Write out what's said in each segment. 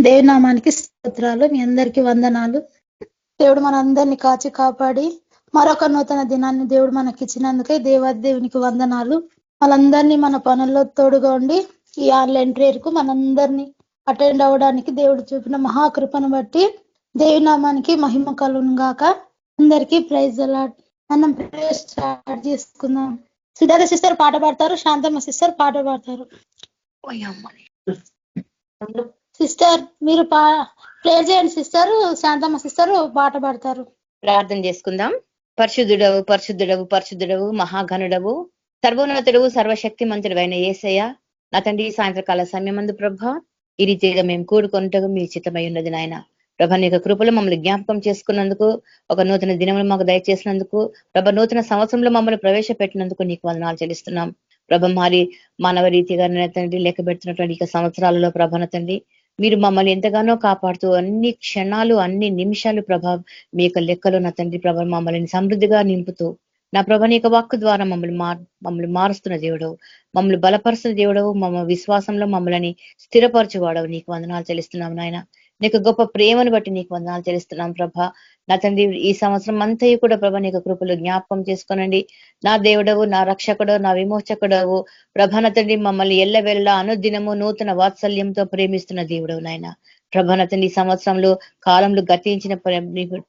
దేవుని నామానికి స్తోత్రాలు. మీ అందరికీ వందనాలు. దేవుడు మనందరినీ కాచి కాపాడి మరొక నూతన దినాన్ని దేవుడు మనకి ఇచ్చినందుకే దేవునికి వందనాలు. వాళ్ళందరినీ మన పనుల్లో తోడుగా ఉండి ఈ ఆన్లైన్ ప్రేయర్కు మనందరినీ అటెండ్ అవ్వడానికి దేవుడు చూపిన మహాకృపను బట్టి దేవుని నామానికి మహిమ కలుగును గాక. అందరికీ ప్రైజ్ అలాట్. మనం ప్రేయర్ స్టార్ట్ చేసుకుందాం. సుధార సిస్టర్ పాట పాడతారు, శాంతమ్మ సిస్టర్ పాట పాడతారు. సిస్టర్ మీరు ప్రేయర్ చేయండి సిస్టర్, శాంతమ్మ సిస్టర్ పాట పాడతారు. ప్రార్థన చేసుకుందాం. పరిశుద్ధుడవు పరిశుద్ధుడవు పరిశుద్ధుడవు మహాగణుడవు సర్వోన్నతుడవు సర్వశక్తి మంతుడైన యేసయ్య, నా తండ్రి సాయంత్రకాల సమయమందు ప్రభ ఈ రీతిగా మేము కూడుకొనుటకు మీ చిత్తమై ఉన్నది నాయన. ప్రభ నీ కృపలు మమ్మల్ని జ్ఞాపకం చేసుకున్నందుకు, ఒక నూతన దినములు మాకు దయచేసినందుకు, ప్రభ నూతన సంవత్సరంలో మమ్మల్ని ప్రవేశపెట్టినందుకు నీకు వందనాలు చెల్లిస్తున్నాం. ప్రభ మారి మానవ రీతిగా తండ్రి లెక్క పెడుతున్నటువంటి ఇక సంవత్సరాలలో ప్రభన తండ్రి మీరు మమ్మల్ని ఎంతగానో కాపాడుతూ అన్ని క్షణాలు అన్ని నిమిషాలు ప్రభ మీ యొక్క లెక్కలో నా తండ్రి ప్రభ మమ్మల్ని సమృద్ధిగా నింపుతూ నా ప్రభ నీ యొక్క వాక్కు ద్వారా మమ్మల్ని మారుస్తున్న దేవుడవు, మమ్మల్ని బలపరుస్తున్న దేవుడవు, మమ్మ విశ్వాసంలో మమ్మల్ని స్థిరపరచువాడవు. నీకు వందనాలు చెల్లిస్తున్నాం నాయన. నీకు గొప్ప ప్రేమను బట్టి నీకు వందనాలు చెల్లిస్తున్నాం ప్రభ. నా తండ్రి ఈ సంవత్సరం అంతయు కూడా ప్రభ నీకు కృపలు జ్ఞాపకం చేసుకోనండి. నా దేవుడవు, నా రక్షకుడు, నా విమోచకుడవు ప్రభ. నా తండ్రి మమ్మల్ని ఎల్లవేళ అనుదినము నూతన వాత్సల్యంతో ప్రేమిస్తున్న దేవుడవు నాయన. ప్రభ నా తండ్రి ఈ సంవత్సరంలో కాలంలో గతించిన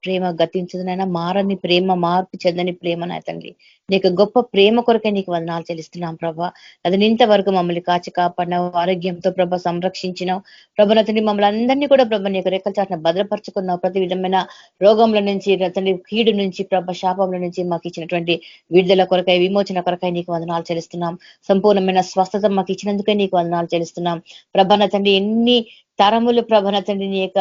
ప్రేమ గతించదనైనా మారని ప్రేమ, మార్పు చెందని ప్రేమ నా తండ్రి. నీకు గొప్ప ప్రేమ కొరకే నీకు వందనాలు చెల్లిస్తున్నాం ప్రభ. అది ఇంతవరకు మమ్మల్ని కాచి కాపాడినావు, ఆరోగ్యంతో ప్రభ సంరక్షించినావు ప్రభ. నా తండ్రి మమ్మల్ని అందరినీ కూడా ప్రభ నీకు రెక్కల చాటున భద్రపరుచుకున్నావు. ప్రతి విధమైన రోగంల నుంచి, తండ్రి కీడు నుంచి, ప్రభ శాపంల నుంచి మాకు ఇచ్చినటువంటి విడుదల కొరకై, విమోచన కొరకై నీకు వందనాలు చెల్లిస్తున్నాం. సంపూర్ణమైన స్వస్థత మాకు ఇచ్చినందుకే నీకు వందనాలు చెల్లిస్తున్నాం ప్రభ. నా తండ్రి ఎన్ని తరములు ప్రభ నా తండ్రి నీ యొక్క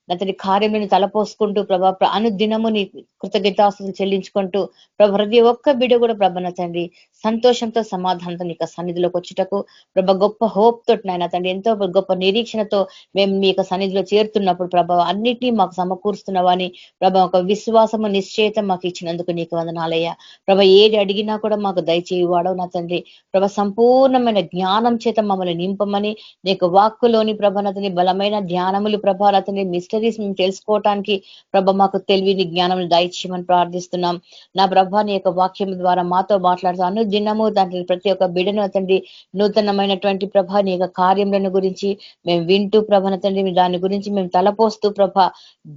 నా తండ్రి కార్యములను తలపోసుకుంటూ ప్రభ అనుదినము నీ కృతజ్ఞతాస్తులు చెల్లించుకుంటూ ప్రభ ప్రతి ఒక్క బిడ్డ కూడా ప్రభ నా తండ్రి సంతోషంతో సమాధానంతో నీకు సన్నిధిలోకి వచ్చుటకు ప్రభ గొప్ప హోప్ తోటి నాయన తండ్రి ఎంతో గొప్ప నిరీక్షణతో మేము మీ యొక్క సన్నిధిలో చేరుతున్నప్పుడు ప్రభ అన్నిటినీ మాకు సమకూరుస్తున్నావని ప్రభ ఒక విశ్వాసము నిశ్చయితం మాకు ఇచ్చినందుకు నీకు వందనాలయ్యా ప్రభ. ఏది అడిగినా కూడా మాకు దయచేయవాడవు నా తండ్రి ప్రభ. సంపూర్ణమైన జ్ఞానం చేత మమ్మల్ని నింపమని నీకు వాక్కులోని ప్రభ నా తండ్రి బలమైన ధ్యానములు ప్రభ నా తండ్రి మిస్టరీస్ మేము తెలుసుకోవటానికి ప్రభ మాకు తెలివిని జ్ఞానం దయచేయమని ప్రార్థిస్తున్నాం నా ప్రభ. నీ యొక్క వాక్యం ద్వారా మాతో మాట్లాడుతూ అనుదినము దాంట్లో ప్రతి ఒక్క బిడ్డను తండ్రి నూతనమైనటువంటి ప్రభ నీ యొక్క కార్యములను గురించి మేము వింటూ ప్రభ తండ్రి దాని గురించి మేము తలపోస్తూ ప్రభ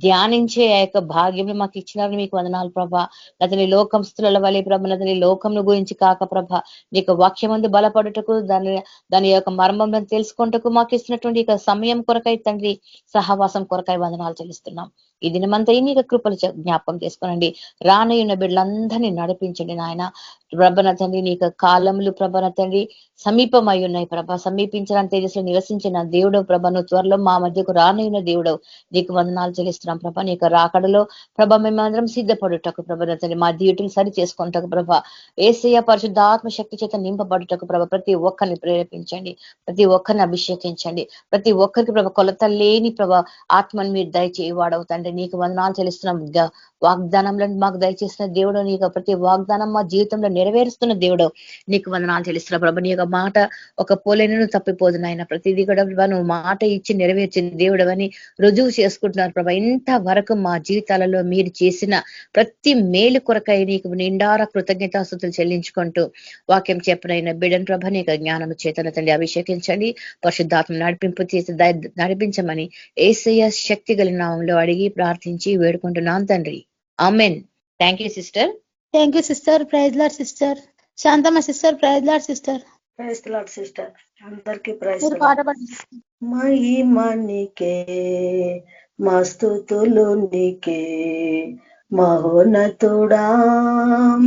ధ్యానించే ఆ యొక్క భాగ్యం మాకు ఇచ్చినారని మీకు వందనాలు ప్రభ. అతని లోకంస్తుల వలె ప్రభ అతని లోకం గురించి కాక ప్రభ నీకు వాక్యమందు బలపడుటకు దాని యొక్క మర్మం తెలుసుకుంటకు మాకు ఇస్తున్నటువంటి ఇక సమయం కొరకై తండ్రి సహవాసం కొరకై వందనాలు చెల్లిస్తున్నాం. ఈ దినమంతా నీకు కృపలు జ్ఞాపకం చేసుకోనండి. రానయ్యున్న బిడ్డలందరినీ నడిపించండి నాయన ప్రభన తండ్రి. నీకు కాలములు ప్రభన తండ్రి సమీపమై ఉన్నాయి ప్రభ. సమీపించడానికి తేజస్సులో నివసించిన దేవుడవు ప్రభ. నువ్వు త్వరలో మా మధ్యకు రానయ్యున్న దేవుడవు నీకు వందనాలు చెల్లిస్తున్నాం ప్రభ. నీకు రాకడలో ప్రభ మేమందరం సిద్ధపడుటకు ప్రభ తండ్రి మా డ్యూటీలు సరి చేసుకుంటకు ప్రభ. యేసయ్య పరిశుద్ధ ఆత్మశక్తి చేత నింపబడుటకు ప్రభ ప్రతి ఒక్కరిని ప్రేరేపించండి, ప్రతి ఒక్కరిని అభిషేకించండి, ప్రతి ఒక్కరికి ప్రభ కొలత లేని ప్రభ ఆత్మని మీరు దయచేయవాడవుతండి. నీకు వందనాలు చెల్లిస్తున్నాం. వాగ్దానంలో మాకు దయచేసిన దేవుడు, నీకు ప్రతి వాగ్దానం మా జీవితంలో నెరవేరుస్తున్న దేవుడు నీకు వందనాలు చెల్లిస్తున్నా ప్రభ. నీ యొక్క మాట ఒక పోలేను తప్పిపోదు నాయన. ప్రతిదీ కూడా నువ్వు మాట ఇచ్చి నెరవేర్చిన దేవుడు అని రుజువు చేసుకుంటున్నారు ప్రభ. ఇంతవరకు మా జీవితాలలో మీరు చేసిన ప్రతి మేలు కొరకై నీకు నిండార కృతజ్ఞతాస్తుతులు చెల్లించుకుంటూ వాక్యం చెప్పనైన బిడ్డను ప్రభ నీకు జ్ఞానము చేతన తండ్రి అభిషేకించండి, పరిశుద్ధాత్మ నడిపింపు చేసి నడిపించమని యేసయ్య శక్తి కలిగిన నామములో అడిగి ప్రార్థించి వేడుకుంటున్నాను తండ్రి. Amen. Thank you sister. Thank you sister. Praise Lord sister. Shanthamma sister praise Lord sister. Praise Lord sister. అందరికీ ప్రైజ్. పాట పాడండి. మహిమ నీకే, మా స్తుతులు నీకే, మహోన్నతుడా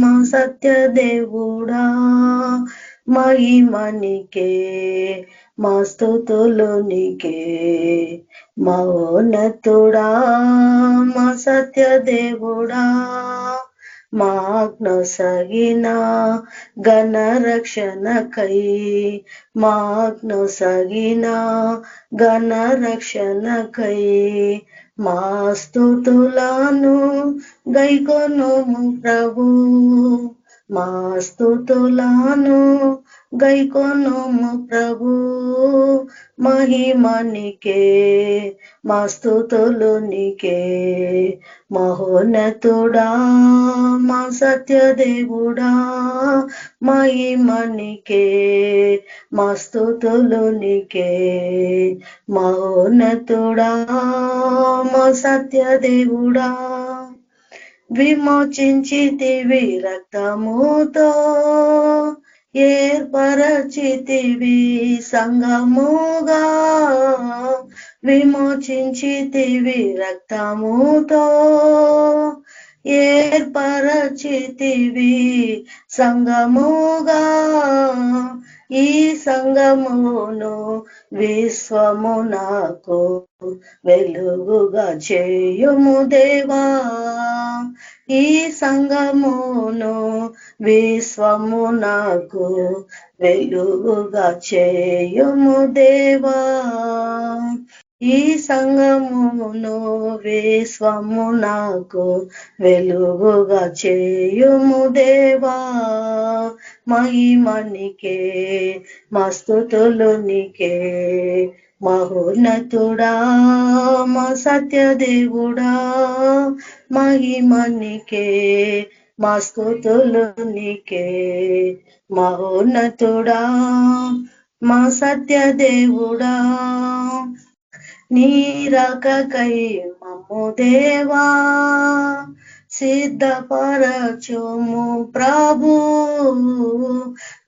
మా సత్య దేవుడా. మహిమ నీకే, మా స్తుతులు నీకే, మహోన్నతుడా మా సత్య దేవుడా. మాగ్నొసగిన ఘన రక్షణకై, మాగ్నొసగిన ఘన రక్షణకై మా స్తుతులను గైకొనుము ప్రభు. మా స్తుతులను గైకొనుము ప్రభు. మహిమ నీకే, మా స్తుతులు నీకే. మహోన్నతుడా మా సత్యదేవుడా మహిమ నీకే. మా స్తుతులు నీకే. మహోన్నతుడా మా సత్యదేవుడా విమోచించితివి రక్తముతో ఏర్పరచితివి సంగముగా. విమోచించితివి రక్తముతో ఏర్పరచితివి సంగముగా. ఈ సంగమును విశ్వమునకు వెలుగుగా చేయుము దేవా. ఈ సంగమును విశ్వమునకు వెలుగుగా చేయుము దేవా. ఈ సంగమును విశ్వమునకు వెలుగుగా చేయుము దేవా. మహిమ నీకే. మా స్తుతులు నీకే. మహోన్నతుడా మా సత్యదేవుడా మహిమ నీకే. మా స్తుతులు నీకే. మహోన్నతుడా మా సత్యదేవుడా నీ రాకకై మమ్ము దేవా సిద్ధపరచుము ప్రభు.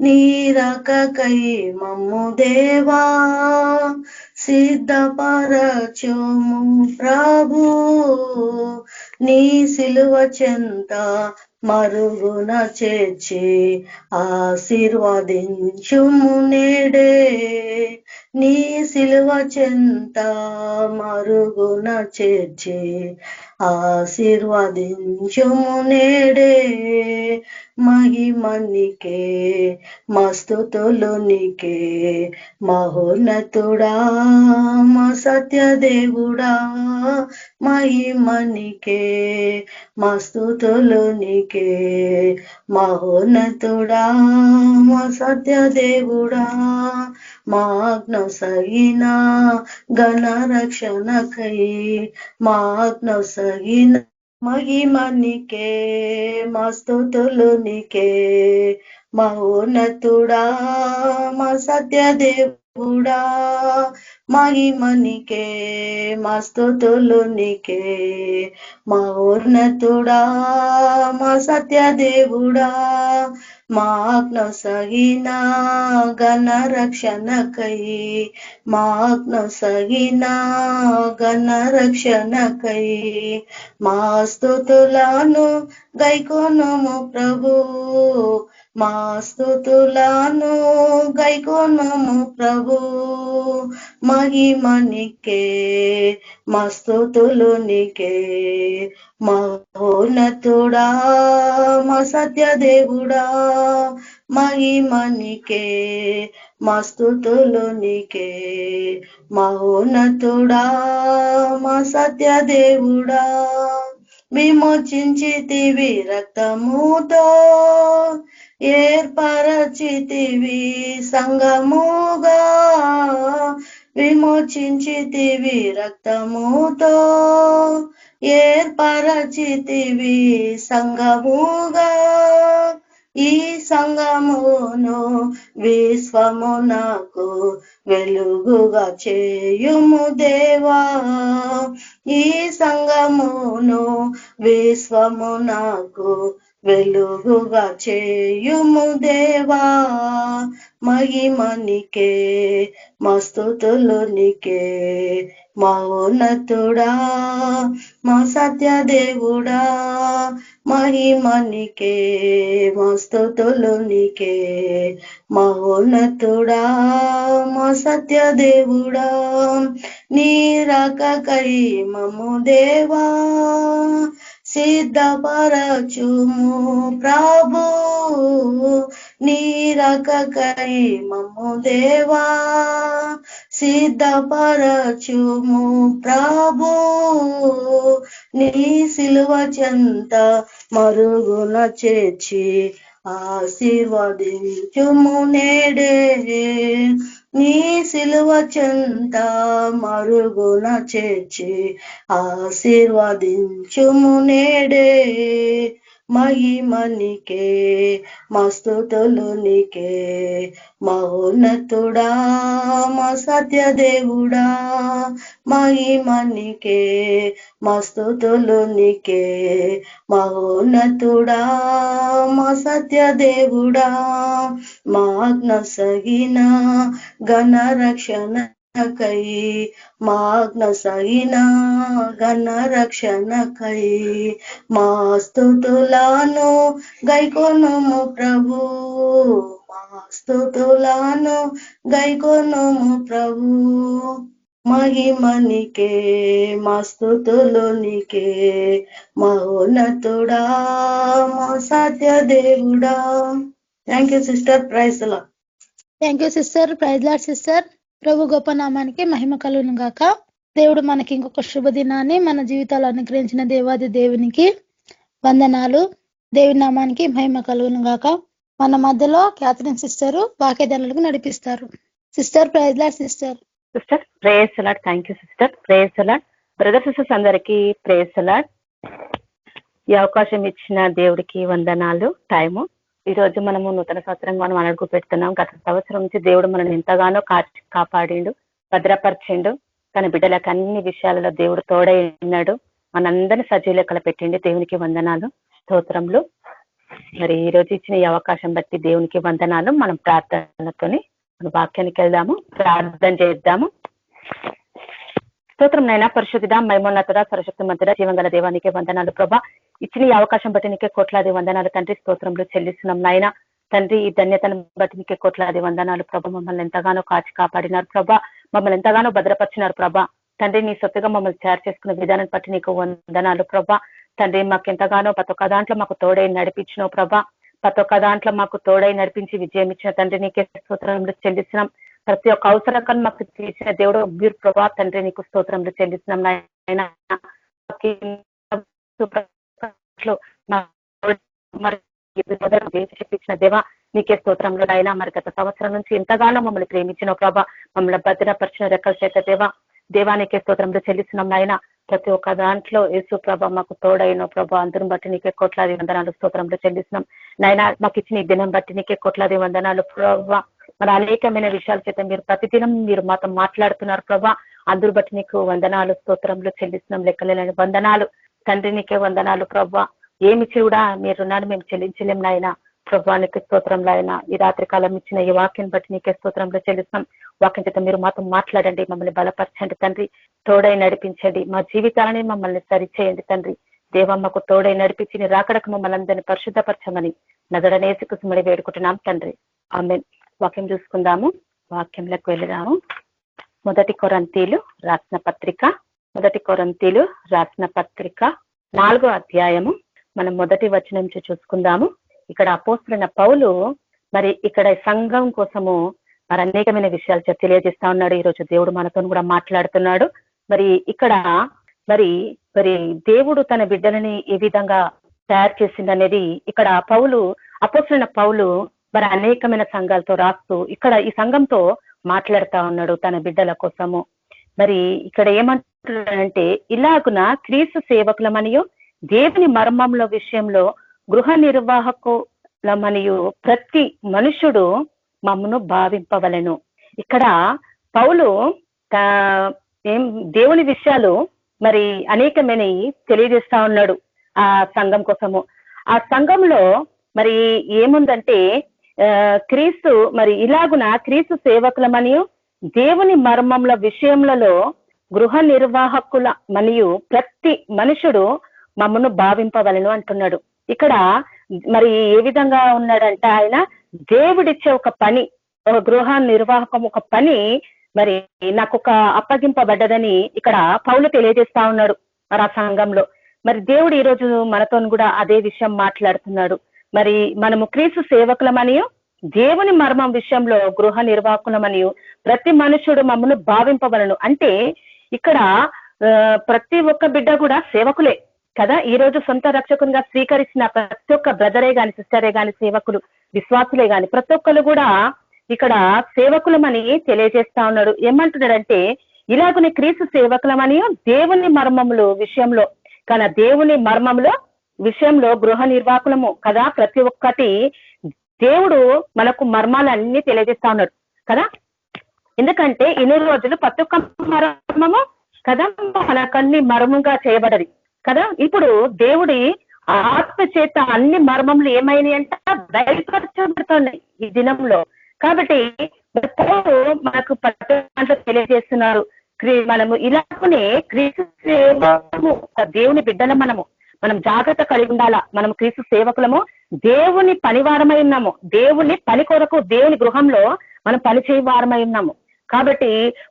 నీ రాకకై మమ్ము దేవా సిద్ధపరచుము ప్రభు. నీ సిలువ చెంత మరుగున చేర్చి ఆశీర్వదించుము నేడే. నీ సిలువ చెంత మరుగున చేర్చి ఆశీర్వదించుము నేడే. మహిమ నీకే. మా స్తుతులు నీకే. మహోన్నతుడా మా సత్యదేవుడా మహిమ నీకే. మా స్తుతులు నీకే. మహోన్నతుడా మా సత్యదేవుడా మా ఆజ్ఞ సగిన ఘన రక్షణకై మా ఆజ్ఞ సగిన మహిమ నీకే. మా స్తుతులు నీకే. మహోన్నతుడా మా సత్యదేవుడా మహిమ నీకే. మా స్తుతులు నీకే. మహోన్నతుడా మా సత్యదేవుడా మా ఆజ్ఞ సగిన ఘన రక్షణకై మా ఆజ్ఞ సగిన ఘన రక్షణకై మా స్తుతులను గైకొనుము ప్రభు. మా స్తుతులను గైకొనుము ప్రభు. మహిమ నీకే. మా స్తుతులు నీకే. మహోన్నతుడా మా సత్యదేవుడా మహిమ నీకే. మా స్తుతులు నీకే. మహోన్నతుడా మా సత్యదేవుడా విమోచించితివి రక్తముతో ఏర్పరచితివి సంగముగా. విమోచించితివి రక్తముతో ఏర్పరచితివి సంగముగా. ఈ సంగమును విశ్వమునకు వెలుగుగా చేయుము దేవా. ఈ సంగమును విశ్వమునకు వెలుగుగా చేయుము దేవా. మహిమ నీకే. మా స్తుతులు నీకే. మహోన్నతుడా మా సత్యదేవుడా మహిమ నీకే. మా స్తుతులు నీకే. మహోన్నతుడా మా సత్యదేవుడా నీ రాకకై మమ్ము దేవా సిద్ధపరచుము ప్రభు. నీ రాకకై మమ్ము దేవా సిద్ధపరచుము ప్రభు. నీ సిలువ చెంత మరుగున చేర్చి ఆశీర్వదించుము నేడే. నీ సిలువ చెంత మరుగున చేర్చి ఆశీర్వదించుము నేడే. మహిమనికే మస్తుతులు నీకే మహోన్నతుడా మా సత్య దేవుడా. మహిమనికే మస్తుతులు నీకే మహోన్నతుడా మా సత్య దేవుడా. మా ఆజ్ఞ సగిన ఘన రక్షణకై మా ఆజ్ఞ సగిన ఘన రక్షణకై మా స్తుతులను గైకొనుము ప్రభు. మా స్తుతులను గైకొనుము ప్రభు. మహిమనికే మా స్తుతులు నీకే మహోన్నతుడా మా సత్య దేవుడా. Thank you sister. Praise Lord. Thank you sister. Praise Lord sister. ప్రభు గొప్ప నామానికి మహిమ కలుగును గాక. దేవుడు మనకి ఇంకొక శుభదినాన్ని మన జీవితాలు అనుగ్రహించిన దేవాది దేవునికి వందనాలు. దేవుని నామానికి మహిమ కలుగును గాక. మన మధ్యలో క్యాథరిన్ సిస్టర్ వాక్యదారులకు నడిపిస్తారు. Sister praise Lord sister. Sister prayers a lot. Thank you sister. Prayers a lot. Brother sisters అందరికీ ప్రేయర్స్ అలాట్. ఈ అవకాశం ఇచ్చిన దేవుడికి వందనాలు. టైము ఈ రోజు మనము నూతన సంవత్సరంగా మనం అడుగు పెడుతున్నాం. గత సంవత్సరం నుంచి దేవుడు మనల్ని ఎంతగానో కాపాడిండు, భద్రపరిచిండు. తన బిడ్డలకు అన్ని విషయాలలో దేవుడు తోడై ఉన్నాడు. మనందరినీ సజీవ లెక్కలు పెట్టిండి. దేవునికి వందనాలు, స్తోత్రములు. మరి ఈ రోజు ఇచ్చిన ఈ అవకాశం బట్టి దేవునికి వందనాలు. మనం ప్రార్థనతోని మన వాక్యానికి వెళ్దాము, ప్రార్థన చేద్దాము. స్తోత్రం నైనా పరిశుద్ధుడా, మహిమోన్నతుడా, సర్వశక్తి మంతుడా, జీవంగల దేవానికి వందనాలు ప్రభా. ఇచ్చిన ఈ అవకాశం బట్టి నీకే కోట్లాది వందనాలు తండ్రి. స్తోత్రంలో చెల్లిస్తున్నాం నాయన తండ్రి. ఈ ధన్యతను బట్టి నీకే కోట్లాది వందనాలు ప్రభా. మమ్మల్ని ఎంతగానో కాచి కాపాడినారు ప్రభా. మమ్మల్ని ఎంతగానో భద్రపరిచినారు ప్రభా. తండ్రి నీ సొత్తుగా మమ్మల్ని తయారు చేసుకున్న విధానం బట్టి నీకు వందనాలు ప్రభా. తండ్రి మాకు ఎంతగానో ప్రతి ఒక్క దాంట్లో మాకు తోడై నడిపించినావు ప్రభా. ప్రతి ఒక్క దాంట్లో మాకు తోడై నడిపించి విజయం ఇచ్చిన తండ్రి నీకే స్తోత్రంలో చెల్లిస్తున్నాం. ప్రతి ఒక్క అవసరం మాకు తీర్చిన దేవుడు మీరు ప్రభా. తండ్రి నీకు స్తోత్రంలో చెల్లిస్తున్నాం నాయన. చెప్పించిన దేవా నీకే స్తోత్రంలో అయినా. మరి గత సంవత్సరం నుంచి ఎంతగానో మమ్మల్ని ప్రేమించిన ప్రభా. మమ్మల్ని భద్రపరిచిన రెక్కల చేత దేవానికే స్తోత్రంలో చెల్లిస్తున్నాం నాయన. ప్రతి ఒక్క దాంట్లో యేసు ప్రభ మాకు తోడైన ప్రభా. అందరం బట్టి నీకే కోట్లాది వందనాలు స్తోత్రంలో చెల్లిస్తున్నాం నాయన. మాకు ఇచ్చిన ఈ దినం బట్టి నీకే కోట్లాది వందనాలు ప్రభా. మరి అనేకమైన విషయాల చేత మీరు ప్రతిదినం మీరు మాతో మాట్లాడుతున్నారు ప్రభా. అందరూ బట్టి నీకు వందనాలు స్తోత్రంలో చెల్లిస్తున్నాం. లెక్కలేని వందనాలు తండ్రి నీకే వందనాలు ప్రభా. ఏమి కూడా మీరు రుణాన్ని మేము చెల్లించలేం నాయన ప్రభా. నీకు స్తోత్రంలో అయినా ఈ రాత్రి కాలం ఇచ్చిన ఈ వాక్యం బట్టి నీకే స్తోత్రంలో చెల్లిస్తున్నాం. వాక్యం చేత మీరు మాతో మాట్లాడండి, మమ్మల్ని బలపరచండి తండ్రి. తోడై నడిపించండి, మా జీవితాలని మమ్మల్ని సరిచేయండి తండ్రి. దేవమ్మకు తోడై నడిపించి రాకడకు మమ్మల్ని అందరినీ పరిశుద్ధపరచమని నగరనేసుకు సుమడి వేడుకుంటున్నాం తండ్రి. ఆమేన్. వాక్యం చూసుకుందాము, వాక్యంలోకి వెళ్దాము. మొదటి కొరింథీయులు రాసిన పత్రిక 4వ అధ్యాయము మనం మొదటి వచనం నుంచి చూసుకుందాము. ఇక్కడ అపోస్తలుడైన పౌలు మరి ఇక్కడ సంఘం కోసము మరి అనేకమైన విషయాలు తెలియజేస్తా ఉన్నాడు. ఈరోజు దేవుడు మనతో కూడా మాట్లాడుతున్నాడు. మరి ఇక్కడ మరి మరి దేవుడు తన బిడ్డలని ఏ విధంగా తయారు చేసింది అనేది ఇక్కడ అపోస్తలుడైన పౌలు మరి అనేకమైన సంఘాలతో రాస్తూ ఇక్కడ ఈ సంఘంతో మాట్లాడుతా ఉన్నాడు తన బిడ్డల కోసము. మరి ఇక్కడ ఏమంటున్నాడంటే, ఇలాగున క్రీస్తు సేవకులమనియు దేవుని మర్మంలో విషయంలో గృహ నిర్వాహకులమనియు ప్రతి మనుషుడు మమ్మను భావింపవలెను. ఇక్కడ పౌలు దేవుని విషయాలు మరి అనేకమైన తెలియజేస్తా ఉన్నాడు ఆ సంఘం కోసము. ఆ సంఘంలో మరి ఏముందంటే క్రీస్తు మరి ఇలాగున క్రీస్తు సేవకులమనియు దేవుని మర్మముల విషయములలో గృహ నిర్వాహకుల మరియు ప్రతి మనుషుడు మమ్మను భావింపవలను అంటున్నాడు. ఇక్కడ మరి ఏ విధంగా ఉన్నాడంటే ఆయన దేవుడిచ్చే ఒక పని, ఒక గృహ నిర్వాహకం ఒక పని మరి నాకు ఒక అప్పగింపబడ్డదని ఇక్కడ పౌలు తెలియజేస్తా ఉన్నాడు మరి ఆ సంఘంలో. మరి దేవుడు ఈరోజు మనతో కూడా అదే విషయం మాట్లాడుతున్నాడు. మరి మనము క్రీస్తు సేవకులమనియు దేవుని మర్మం విషయంలో గృహ నిర్వాహకులమనియు ప్రతి మనుషుడు మమ్మను భావింపవలను. అంటే ఇక్కడ ప్రతి ఒక్క బిడ్డ కూడా సేవకులే కదా. ఈ రోజు సొంత రక్షకునిగా స్వీకరించిన ప్రతి ఒక్క బ్రదరే గాని సిస్టరే గాని సేవకులు విశ్వాసులే గాని ప్రతి ఒక్కరు కూడా ఇక్కడ సేవకులమని తెలియజేస్తా ఉన్నాడు. ఏమంటున్నాడంటే ఇలాగనే క్రీస్తు సేవకులమని దేవుని మర్మములు విషయంలో కానీ దేవుని మర్మములో విషయంలో గృహ నిర్వాహకులము కదా. ప్రతి ఒక్కటి దేవుడు మనకు మర్మాలన్నీ తెలియజేస్తా ఉన్నాడు కదా. ఎందుకంటే ఇన్ని రోజులు ప్రతి ఒక్క మర్మము కదా మనకన్ని మర్మంగా చేయబడది కదా. ఇప్పుడు దేవుడి ఆత్మ చేత అన్ని మర్మములు ఏమైనాయి అంటే బయలుపరచబడుతున్నాయి ఈ దినంలో. కాబట్టి మనకు ప్రతి దాంట్లో తెలియజేస్తున్నారు. మనము ఇలాగనే క్రీస్తు సేవకులము, దేవుని బిడ్డల మనం జాగ్రత్త కలిగి ఉండాలా. మనం క్రీస్తు సేవకులము, దేవుని పనివారమై ఉన్నాము. దేవుని పని కొరకు దేవుని గృహంలో మనం పని చేయ వారమై ఉన్నాము. కాబట్టి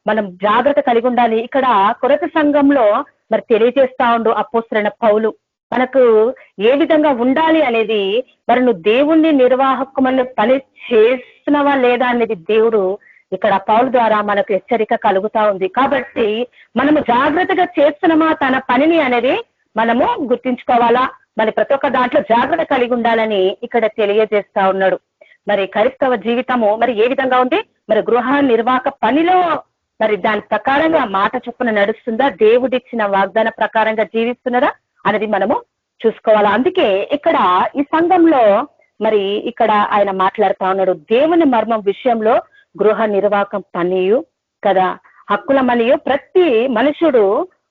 మనం జాగ్రత్త కలిగి ఉండాలి. ఇక్కడ కొరత సంఘంలో మరి తెలియజేస్తా ఉండు అపోస్తలుడైన పౌలు మనకు ఏ విధంగా ఉండాలి అనేది. మరి నువ్వు దేవుణ్ణి నిర్వాహకమని పని చేస్తున్నావా లేదా అనేది దేవుడు ఇక్కడ పౌలు ద్వారా మనకు హెచ్చరిక కలుగుతా ఉంది. కాబట్టి మనము జాగ్రత్తగా చేస్తున్నామా తన పనిని అనేది మనము గుర్తించుకోవాలా. మరి ప్రతి ఒక్క దాంట్లో జాగ్రత్త కలిగి ఉండాలని ఇక్కడ తెలియజేస్తా ఉన్నాడు. మరి క్రైస్తవ జీవితము మరి ఏ విధంగా ఉంది, మరి గృహ నిర్వాహక పనిలో మరి దాని ప్రకారంగా మాట చొప్పున నడుస్తుందా, దేవుడిచ్చిన వాగ్దాన ప్రకారంగా జీవిస్తున్నారా అనేది మనము చూసుకోవాలా. అందుకే ఇక్కడ ఈ సంఘంలో మరి ఇక్కడ ఆయన మాట్లాడుతా ఉన్నాడు. దేవుని మర్మం విషయంలో గృహ నిర్వాహకం పనియు కదా హక్కుల మరియు ప్రతి మనుషుడు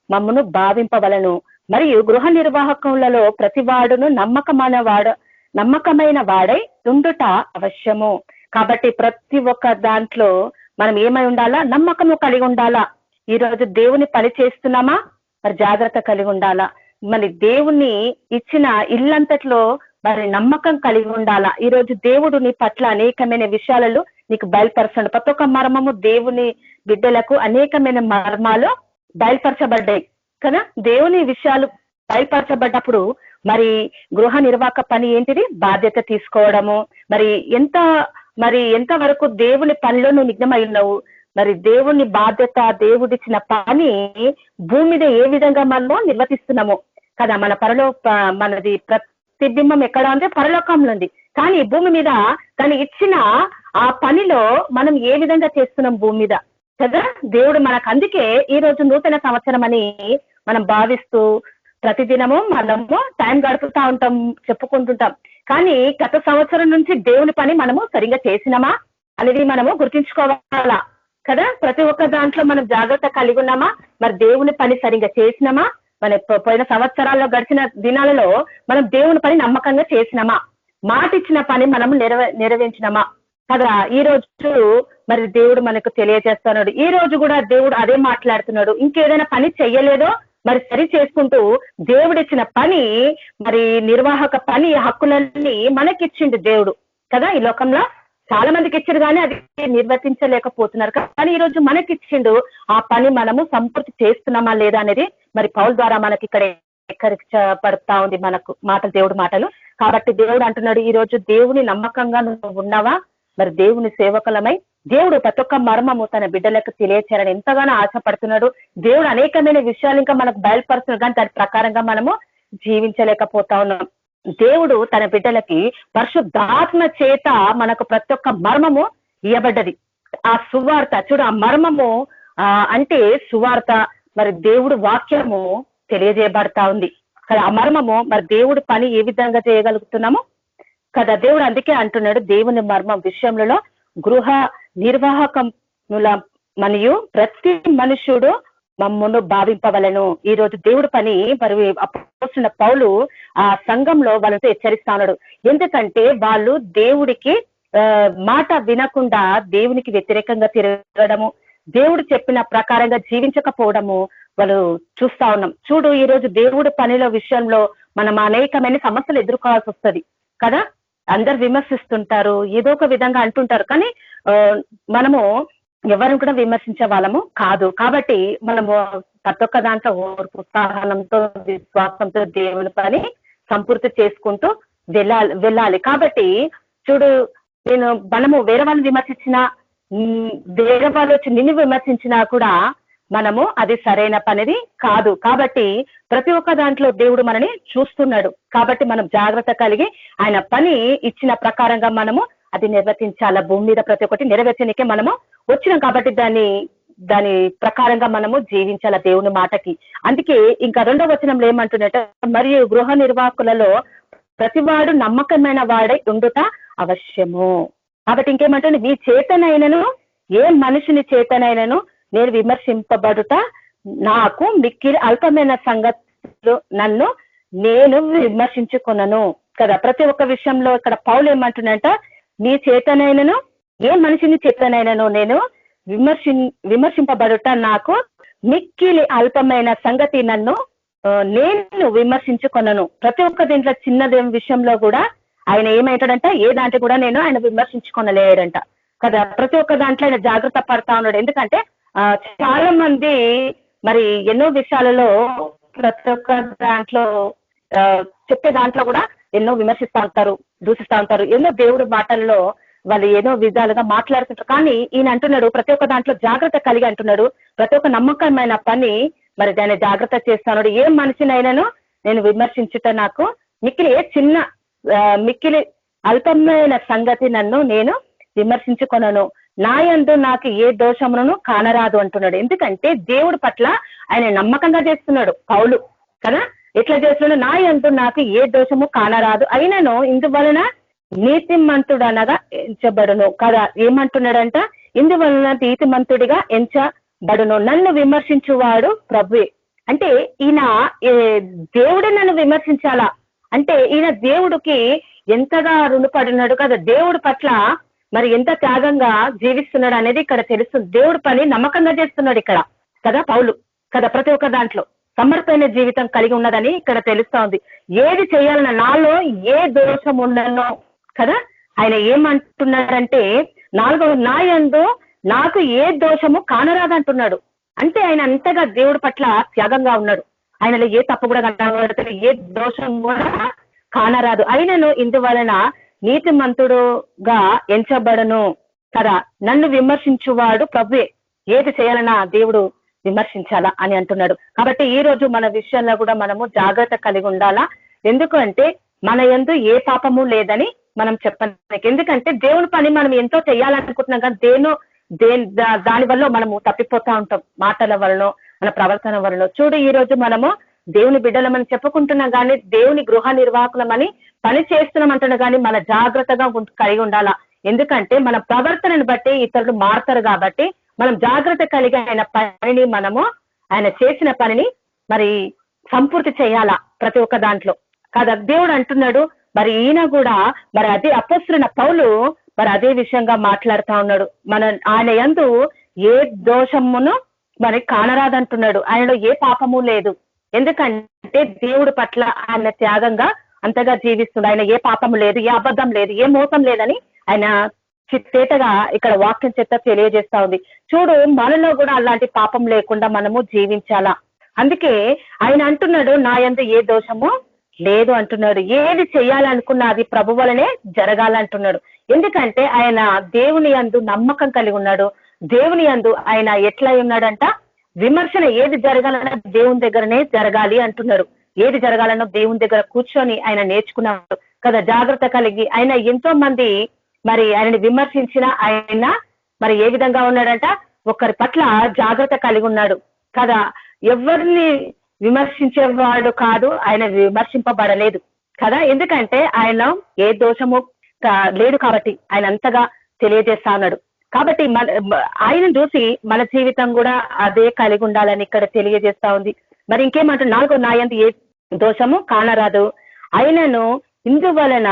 మమ్మను భావింపవలను. మరియు గృహ నిర్వాహకములలో ప్రతి వాడును నమ్మకమైన వాడై ఉండుట అవశ్యము. కాబట్టి ప్రతి ఒక్క దాంట్లో మనం ఏమై ఉండాలా, నమ్మకము కలిగి ఉండాలా. ఈ రోజు దేవుని పని చేస్తున్నామా, మరి జాగ్రత్త కలిగి ఉండాలా. మరి దేవుని ఇచ్చిన ఇల్లంతట్లో మరి నమ్మకం కలిగి ఉండాలా. ఈ రోజు దేవుడు నీ పట్ల అనేకమైన విషయాలలో నీకు బయలుపరచండి. ప్రతి ఒక్క మర్మము దేవుని బిడ్డలకు అనేకమైన మర్మాలు బయలుపరచబడ్డాయి కదా. దేవుని విషయాలు బయలుపరచబడ్డప్పుడు మరి గృహ నిర్వాహక పని ఏంటిది, బాధ్యత తీసుకోవడము. మరి ఎంత వరకు దేవుని పనిలో నువ్వు నిఘ్నమై ఉన్నావు, మరి దేవుని బాధ్యత, దేవుడిచ్చిన పని భూమి మీద ఏ విధంగా మనము నిర్వర్తిస్తున్నాము కదా. మనది ప్రతిబింబం ఎక్కడ ఉంది, పరలోకంలో ఉంది. కానీ భూమి మీద తను ఇచ్చిన ఆ పనిలో మనం ఏ విధంగా చేస్తున్నాం భూమి మీద కదా. దేవుడు మనకు అందుకే ఈ రోజు నూతన సంవత్సరం అని మనం భావిస్తూ ప్రతిదినము మనము టైం గడుపుతా ఉంటాం, చెప్పుకుంటుంటాం. కానీ గత సంవత్సరం నుంచి దేవుని పని మనము సరిగ్గా చేసినామా అనేది మనము గుర్తించుకోవాలా కదా. ప్రతి ఒక్క దాంట్లో మనం జాగ్రత్త కలిగి ఉన్నామా, మరి దేవుని పని సరిగ్గా చేసినామా. మన పోయిన సంవత్సరాల్లో గడిచిన దినాలలో మనం దేవుని పని నమ్మకంగా చేసినామా, మాట ఇచ్చిన పని మనము నెరవేర్చినామా కదా. ఈ రోజు మరి దేవుడు మనకు తెలియజేస్తున్నాడు. ఈ రోజు కూడా దేవుడు అదే మాట్లాడుతున్నాడు. ఇంకేదైనా పని చెయ్యలేదో మరి సరి చేసుకుంటూ దేవుడిచ్చిన పని, మరి నిర్వాహక పని హక్కులన్నీ మనకిచ్చిండు దేవుడు కదా. ఈ లోకంలో చాలా మందికి ఇచ్చారు కానీ అది నిర్వర్తించలేకపోతున్నారు. కానీ ఈ రోజు మనకిచ్చిండు ఆ పని మనము సంపూర్తి చేస్తున్నామా లేదా అనేది మరి పౌలు ద్వారా మనకి ఇక్కడ ఎక్కడిపడతా ఉంది మనకు మాటలు, దేవుడు మాటలు. కాబట్టి దేవుడు అంటున్నాడు, ఈ రోజు దేవుని నమ్మకంగా నువ్వు ఉన్నావా, మరి దేవుని సేవకులమై దేవుడు ప్రతి ఒక్క మర్మము తన బిడ్డలకు తెలియచేయాలని ఎంతగానో ఆశపడుతున్నాడు. దేవుడు అనేకమైన విషయాలు ఇంకా మనకు బయలుపరుస్తున్నాడు, కానీ దాని ప్రకారంగా మనము జీవించలేకపోతా ఉన్నాం. దేవుడు తన బిడ్డలకి పరిశుద్ధాత్మ చేత మనకు ప్రతి ఒక్క మర్మము ఇవ్వబడ్డది. ఆ సువార్త చూడు, ఆ మర్మము అంటే సువార్త, మరి దేవుడు వాక్యము తెలియజేయబడతా ఉంది కదా. ఆ మర్మము మరి దేవుడి పని ఏ విధంగా చేయగలుగుతున్నాము కదా. దేవుడు అందుకే అంటున్నాడు, దేవుని మర్మం విషయంలో గృహ నిర్వాహకముల మరియు ప్రతి మనుషుడు మమ్మను భావింపవలను. ఈ రోజు దేవుడి పని మరి అపోస్తలుడైన పౌలు ఆ సంఘంలో వాళ్ళతో హెచ్చరిస్తా ఉన్నాడు. ఎందుకంటే వాళ్ళు దేవుడికి మాట వినకుండా దేవునికి వ్యతిరేకంగా తిరగడము, దేవుడు చెప్పిన ప్రకారంగా జీవించకపోవడము వాళ్ళు చూస్తా ఉన్నాం. చూడు, ఈ రోజు దేవుడి పనిలో విషయంలో మనం అనేకమైన సమస్యలు ఎదుర్కోవాల్సి వస్తుంది కదా. అందరు విమర్శిస్తుంటారు, ఏదో ఒక విధంగా అంటుంటారు, కానీ మనము ఎవరిని కూడా విమర్శించే వాళ్ళము కాదు. కాబట్టి మనము ప్రతి ఒక్క దాంట్లో ఉత్సాహంతో విశ్వాసంతో దేవుని పని సంపూర్తి చేసుకుంటూ వెళ్ళాలి. కాబట్టి చూడు, మనము వేరే వాళ్ళని విమర్శించినా, వేరే వాళ్ళు వచ్చి నిన్ను విమర్శించినా కూడా మనము అది సరైన పనిది కాదు. కాబట్టి ప్రతి ఒక్క దాంట్లో దేవుడు మనని చూస్తున్నాడు. కాబట్టి మనం జాగ్రత్త కలిగి ఆయన పని ఇచ్చిన ప్రకారంగా మనము అది నిర్వర్తించాలా. భూమి మీద ప్రతి ఒక్కటి నెరవేర్చనికే మనము వచ్చినాం కాబట్టి దాని ప్రకారంగా మనము జీవించాల దేవుని మాటకి. అందుకే ఇంకా 2వ వచనంలో ఏమంటున్నట్ట, మరియు గృహ నిర్వాహకులలో ప్రతివాడు నమ్మకమైన వాడై ఉండుట అవశ్యము. కాబట్టి ఇంకేమంటుంది, మీ చేతనైనను ఏ మనిషిని చేతనైనను నేను విమర్శింపబడుట నాకు మిక్కిలి అల్పమైన సంగతులు నన్ను నేను విమర్శించుకున్నాను కదా. ప్రతి ఒక్క విషయంలో ఇక్కడ పౌలు ఏమంటున్నట, మీ చేతనైనను ఏ మనిషిని చేతనైనను నేను విమర్శింపబడుట నాకు మిక్కిలి అల్పమైన సంగతి నన్ను నేను విమర్శించుకున్నాను. ప్రతి ఒక్క దీంట్లో చిన్నది విషయంలో కూడా ఆయన ఏమైంటాడంట, ఏ దాంట్లో కూడా నేను ఆయన విమర్శించుకొనలేడంట కదా. ప్రతి ఒక్క దాంట్లో ఆయన జాగ్రత్త పడతా ఉన్నాడు. ఎందుకంటే చాలా మంది మరి ఎన్నో విషయాలలో ప్రతి ఒక్క దాంట్లో చెప్పే దాంట్లో కూడా ఎన్నో విమర్శిస్తూ ఉంటారు, దూషిస్తూ ఉంటారు. ఎన్నో దేవుడు మాటల్లో వాళ్ళు ఏదో విధాలుగా మాట్లాడుతుంటారు. కానీ ఈయన అంటున్నాడు ప్రతి ఒక్క దాంట్లో జాగ్రత్త కలిగి అంటున్నాడు. ప్రతి ఒక్క నమ్మకమైన పని మరి దాన్ని జాగ్రత్త చేస్తున్నాడు. ఏ మనిషినైనాను నేను విమర్శించుట నాకు మిక్కిలి అల్పమైన సంగతి నన్ను నేను విమర్శించుకొనను. నా యందు నాకు ఏ దోషమును కానరాదు అంటున్నాడు. ఎందుకంటే దేవుడి పట్ల ఆయన నమ్మకంగా చేస్తున్నాడు పౌలు కదా. ఎట్లా చేస్తున్నాడు, నా యందు నాకు ఏ దోషము కానరాదు, అయినను ఇందువలన నీతిమంతుడనగా ఎంచబడును కదా. ఏమంటున్నాడంట, ఇందువలన నీతిమంతుడిగా ఎంచబడును. నన్ను విమర్శించువాడు ప్రభువే. అంటే ఈయన దేవుడే నన్ను విమర్శించాలా అంటే ఈయన దేవుడికి ఎంతగా రుణపడినాడు కదా. దేవుడి పట్ల మరి ఎంత త్యాగంగా జీవిస్తున్నాడు అనేది ఇక్కడ తెలుస్తుంది. దేవుడి పని నమ్మకంగా చేస్తున్నాడు ఇక్కడ కదా పౌలు కదా. ప్రతి ఒక్క దాంట్లో సమర్పణ జీవితం కలిగి ఉన్నదని ఇక్కడ తెలుస్తా ఉంది. ఏది చేయాలన్న నాలో ఏ దోషం ఉండనో కదా. ఆయన ఏమంటున్నాడంటే 4వ, నా యందు నాకు ఏ దోషము కానరాదంటున్నాడు. అంటే ఆయన అంతగా దేవుడి పట్ల త్యాగంగా ఉన్నాడు. ఆయనలో ఏ తప్పు కూడా కనబడతాడు, ఏ దోషం కూడా కానరాదు. అయినను ఇందువలన నీతిమంతుడుగా ఎంచబడను కదా. నన్ను విమర్శించువాడు ప్రభువే. ఏది చేయాలన్నా దేవుడు విమర్శించాలా అని అంటున్నాడు. కాబట్టి ఈ రోజు మన విషయంలో కూడా మనము జాగ్రత్త కలిగి ఉండాలా. ఎందుకంటే మన యందు ఏ పాపము లేదని మనం చెప్పడానికి. ఎందుకంటే దేవుని పని మనం ఎంతో చేయాలనుకుంటున్నాం కానీ దాని వల్ల మనము తప్పిపోతా ఉంటాం, మాటల వలన మన ప్రవర్తన వలన. చూడు, ఈ రోజు మనము దేవుని బిడ్డలమని చెప్పుకుంటున్నాం కానీ దేవుని గృహ నిర్వాహకులమని పని చేస్తున్నాం అంటున్నాం కానీ మన జాగ్రత్తగా కలిగి ఉండాలా. ఎందుకంటే మన ప్రవర్తనను బట్టి ఇతరులు మారుతారు కాబట్టి మనం జాగ్రత్త కలిగి ఆయన పనిని ఆయన చేసిన పనిని మరి సంపూర్తి చేయాలా ప్రతి ఒక్క దాంట్లో కదా. దేవుడు అంటున్నాడు మరి ఈయన కూడా మరి అదే అపొస్తలుడైన పౌలు మరి అదే విషయంగా మాట్లాడుతా ఉన్నాడు. ఆయన యందు ఏ దోషమును మరి కానరాదంటున్నాడు. ఆయనలో ఏ పాపము లేదు. ఎందుకంటే దేవుడి పట్ల ఆయన త్యాగంగా అంతగా జీవిస్తున్నాడు. ఆయన ఏ పాపము లేదు, ఏ అబద్ధం లేదు, ఏ మోసం లేదని ఆయన చిత్తేటగా ఇక్కడ వాక్యం చేత తెలియజేస్తా ఉంది. చూడు, మనలో కూడా అలాంటి పాపం లేకుండా మనము జీవించాలా. అందుకే ఆయన అంటున్నాడు నా యందు ఏ దోషము లేదు అంటున్నాడు. ఏది చేయాలనుకున్నా అది ప్రభు వలనే జరగాలంటున్నాడు. ఎందుకంటే ఆయన దేవుని యందు నమ్మకం కలిగి ఉన్నాడు. దేవుని యందు ఆయన ఎట్లా ఉన్నాడంట, విమర్శన ఏది జరగాలన్నా దేవుని దగ్గరనే జరగాలి అంటున్నాడు. ఏది జరగాలన్నా దేవుని దగ్గర కూర్చొని ఆయన నేర్చుకున్నాడు కదా. జాగ్రత్త కలిగి ఆయన ఎంతో మంది మరి ఆయనని విమర్శించిన ఆయన మరి ఏ విధంగా ఉన్నాడంట, ఒకరి పట్ల జాగ్రత్త కలిగి ఉన్నాడు కదా. ఎవరిని విమర్శించేవాడు కాదు, ఆయన విమర్శింపబడలేదు కదా. ఎందుకంటే ఆయన ఏ దోషము లేదు కాబట్టి ఆయన అంతగా తెలియజేస్తా ఉన్నాడు. కాబట్టి ఆయన చూసి మన జీవితం కూడా అదే కలిగి ఉండాలని ఇక్కడ తెలియజేస్తా ఉంది. మరి ఇంకేమంటారు, 4వ, నా యందు ఏ దోషము కానరాదు, అయినను ఇందువలన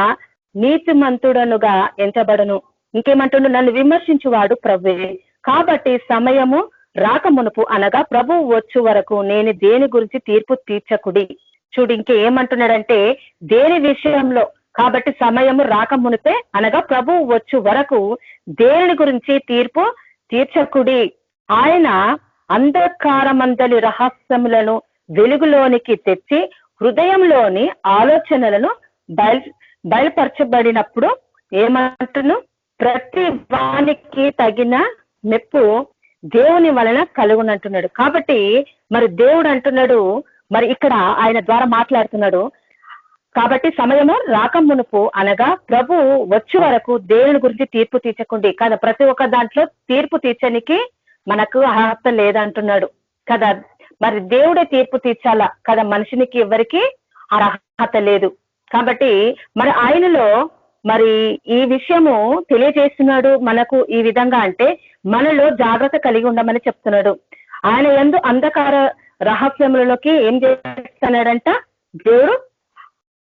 నీతిమంతుడనుగా ఎంచబడను. ఇంకేమంటుండు, నన్ను విమర్శించువాడు ప్రభువే. కాబట్టి సమయము రాక మునుపు అనగా ప్రభువు వచ్చు వరకు నేను దేని గురించి తీర్పు తీర్చకుడి. చూడు, ఇంకేమంటున్నాడంటే దేని విషయంలో, కాబట్టి సమయము రాక మునిపే అనగా ప్రభువు వచ్చు వరకు దేని గురించి తీర్పు తీర్చకుడి. ఆయన అంధకారమందలి రహస్యములను వెలుగులోనికి తెచ్చి హృదయంలోని ఆలోచనలను బయలుపరచబడినప్పుడు ఏమంటును, ప్రతి వానికి తగిన మెప్పు దేవుని వలన కలుగునంటున్నాడు. కాబట్టి మరి దేవుడు అంటున్నాడు, మరి ఇక్కడ ఆయన ద్వారా మాట్లాడుతున్నాడు కాబట్టి సమయము రాకమునుపు అనగా ప్రభు వచ్చే వరకు దేవుని గురించి తీర్పు తీర్చకండి కదా. ప్రతి ఒక్క దాంట్లో తీర్పు తీర్చనికి మనకు అర్హత లేదంటున్నాడు కదా. మరి దేవుడే తీర్పు తీర్చాలా కదా, మనిషినికి ఎవరికి అర్హత లేదు. కాబట్టి మరి ఆయనలో మరి ఈ విషయము తెలియజేస్తున్నాడు మనకు ఈ విధంగా, అంటే మనలో జాగ్రత్త కలిగి ఉండమని చెప్తున్నాడు. ఆయన యందు అంధకార రహస్యములలోకి ఏం చేస్తున్నాడంట, దేవుడు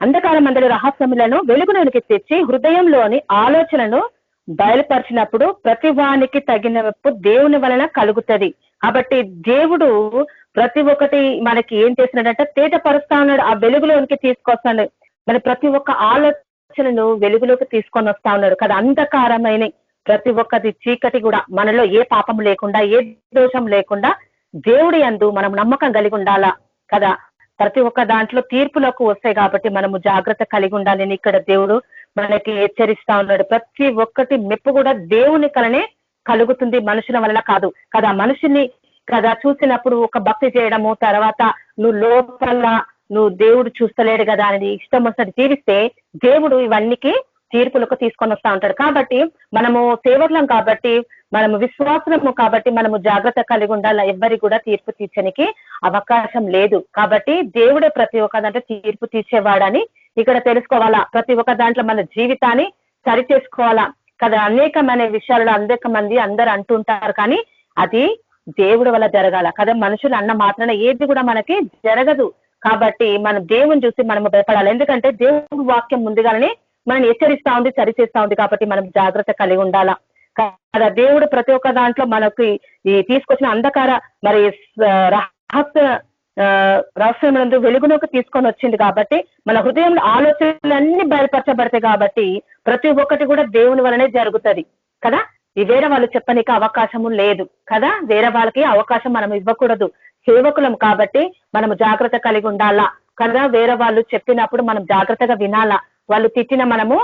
అంధకార మందలి రహస్యములను వెలుగులోనికి తెచ్చి హృదయంలోని ఆలోచనను బయలుపరిచినప్పుడు ప్రతి వానికి తగిన మెప్పు దేవుని వలన కలుగుతుంది. కాబట్టి దేవుడు ప్రతి ఒక్కటి మనకి ఏం చేస్తున్నాడంటే తేటపరుస్తా ఉన్నాడు, ఆ వెలుగులోనికి తీసుకొస్తాడు. మరి ప్రతి ఒక్క ఆలోచనను వెలుగులోకి తీసుకొని వస్తా ఉన్నాడు కదా. అంధకారమైన ప్రతి ఒక్కటి చీకటి కూడా మనలో ఏ పాపం లేకుండా ఏ దోషం లేకుండా దేవుడి యందు మనం నమ్మకం కలిగి ఉండాలా కదా. ప్రతి ఒక్క దాంట్లో తీర్పులకు వస్తాయి కాబట్టి మనము జాగ్రత్త కలిగి ఉండాలని ఇక్కడ దేవుడు మనకి హెచ్చరిస్తా ఉన్నాడు. ప్రతి ఒక్కటి మెప్పు కూడా దేవుని కలనే కలుగుతుంది, మనుషుల వల్ల కాదు కదా. మనుషుల్ని కదా చూసినప్పుడు ఒక భక్తి చేయడము, తర్వాత నువ్వు లోపల నువ్వు దేవుడు చూస్తలేడు కదా అని ఇష్టం వచ్చినట్టు జీవిస్తే దేవుడు ఇవన్నీకి తీర్పులకు తీసుకొని వస్తా ఉంటాడు. కాబట్టి మనము సేవకులం కాబట్టి, మనము విశ్వాసము కాబట్టి మనము జాగ్రత్త కలిగి ఉండాలి. ఎవ్వరికి కూడా తీర్పు తీర్చడానికి అవకాశం లేదు. కాబట్టి దేవుడే ప్రతి ఒక్క దాంట్లో తీర్పు తీర్చేవాడని ఇక్కడ తెలుసుకోవాలా. ప్రతి ఒక్క దాంట్లో మన జీవితాన్ని సరి చేసుకోవాలా కదా. అనేకమైన విషయాలలో అనేక మంది అందరు అంటుంటారు, కానీ అది దేవుడి వల్ల జరగాల కదా. మనుషులు అన్న మాత్రాన ఏది కూడా మనకి జరగదు. కాబట్టి మనం దేవుని చూసి మనము భయపడాలి. ఎందుకంటే దేవుడి వాక్యం ముందుగానే మనం హెచ్చరిస్తా ఉంది, సరిచేస్తా ఉంది. కాబట్టి మనం జాగ్రత్త కలిగి ఉండాలా కదా. దేవుడు ప్రతి ఒక్క దాంట్లో మనకి ఈ తీసుకొచ్చిన అంధకార మరి రహస్యములందు వెలుగులోకి తీసుకొని వచ్చింది కాబట్టి మన హృదయంలో ఆలోచనలన్నీ బయలుపరచబడతాయి. కాబట్టి ప్రతి ఒక్కటి కూడా దేవుని వలనే జరుగుతుంది కదా. ఈ వేరే వాళ్ళు చెప్పనీకి అవకాశము లేదు కదా. వేరే వాళ్ళకి అవకాశం మనం ఇవ్వకూడదు. సేవకులం కాబట్టి మనము జాగ్రత్త కలిగి ఉండాలా కదా. వేరే వాళ్ళు చెప్పినప్పుడు మనం జాగ్రత్తగా వినాలా. వాళ్ళు తిట్టిన మనము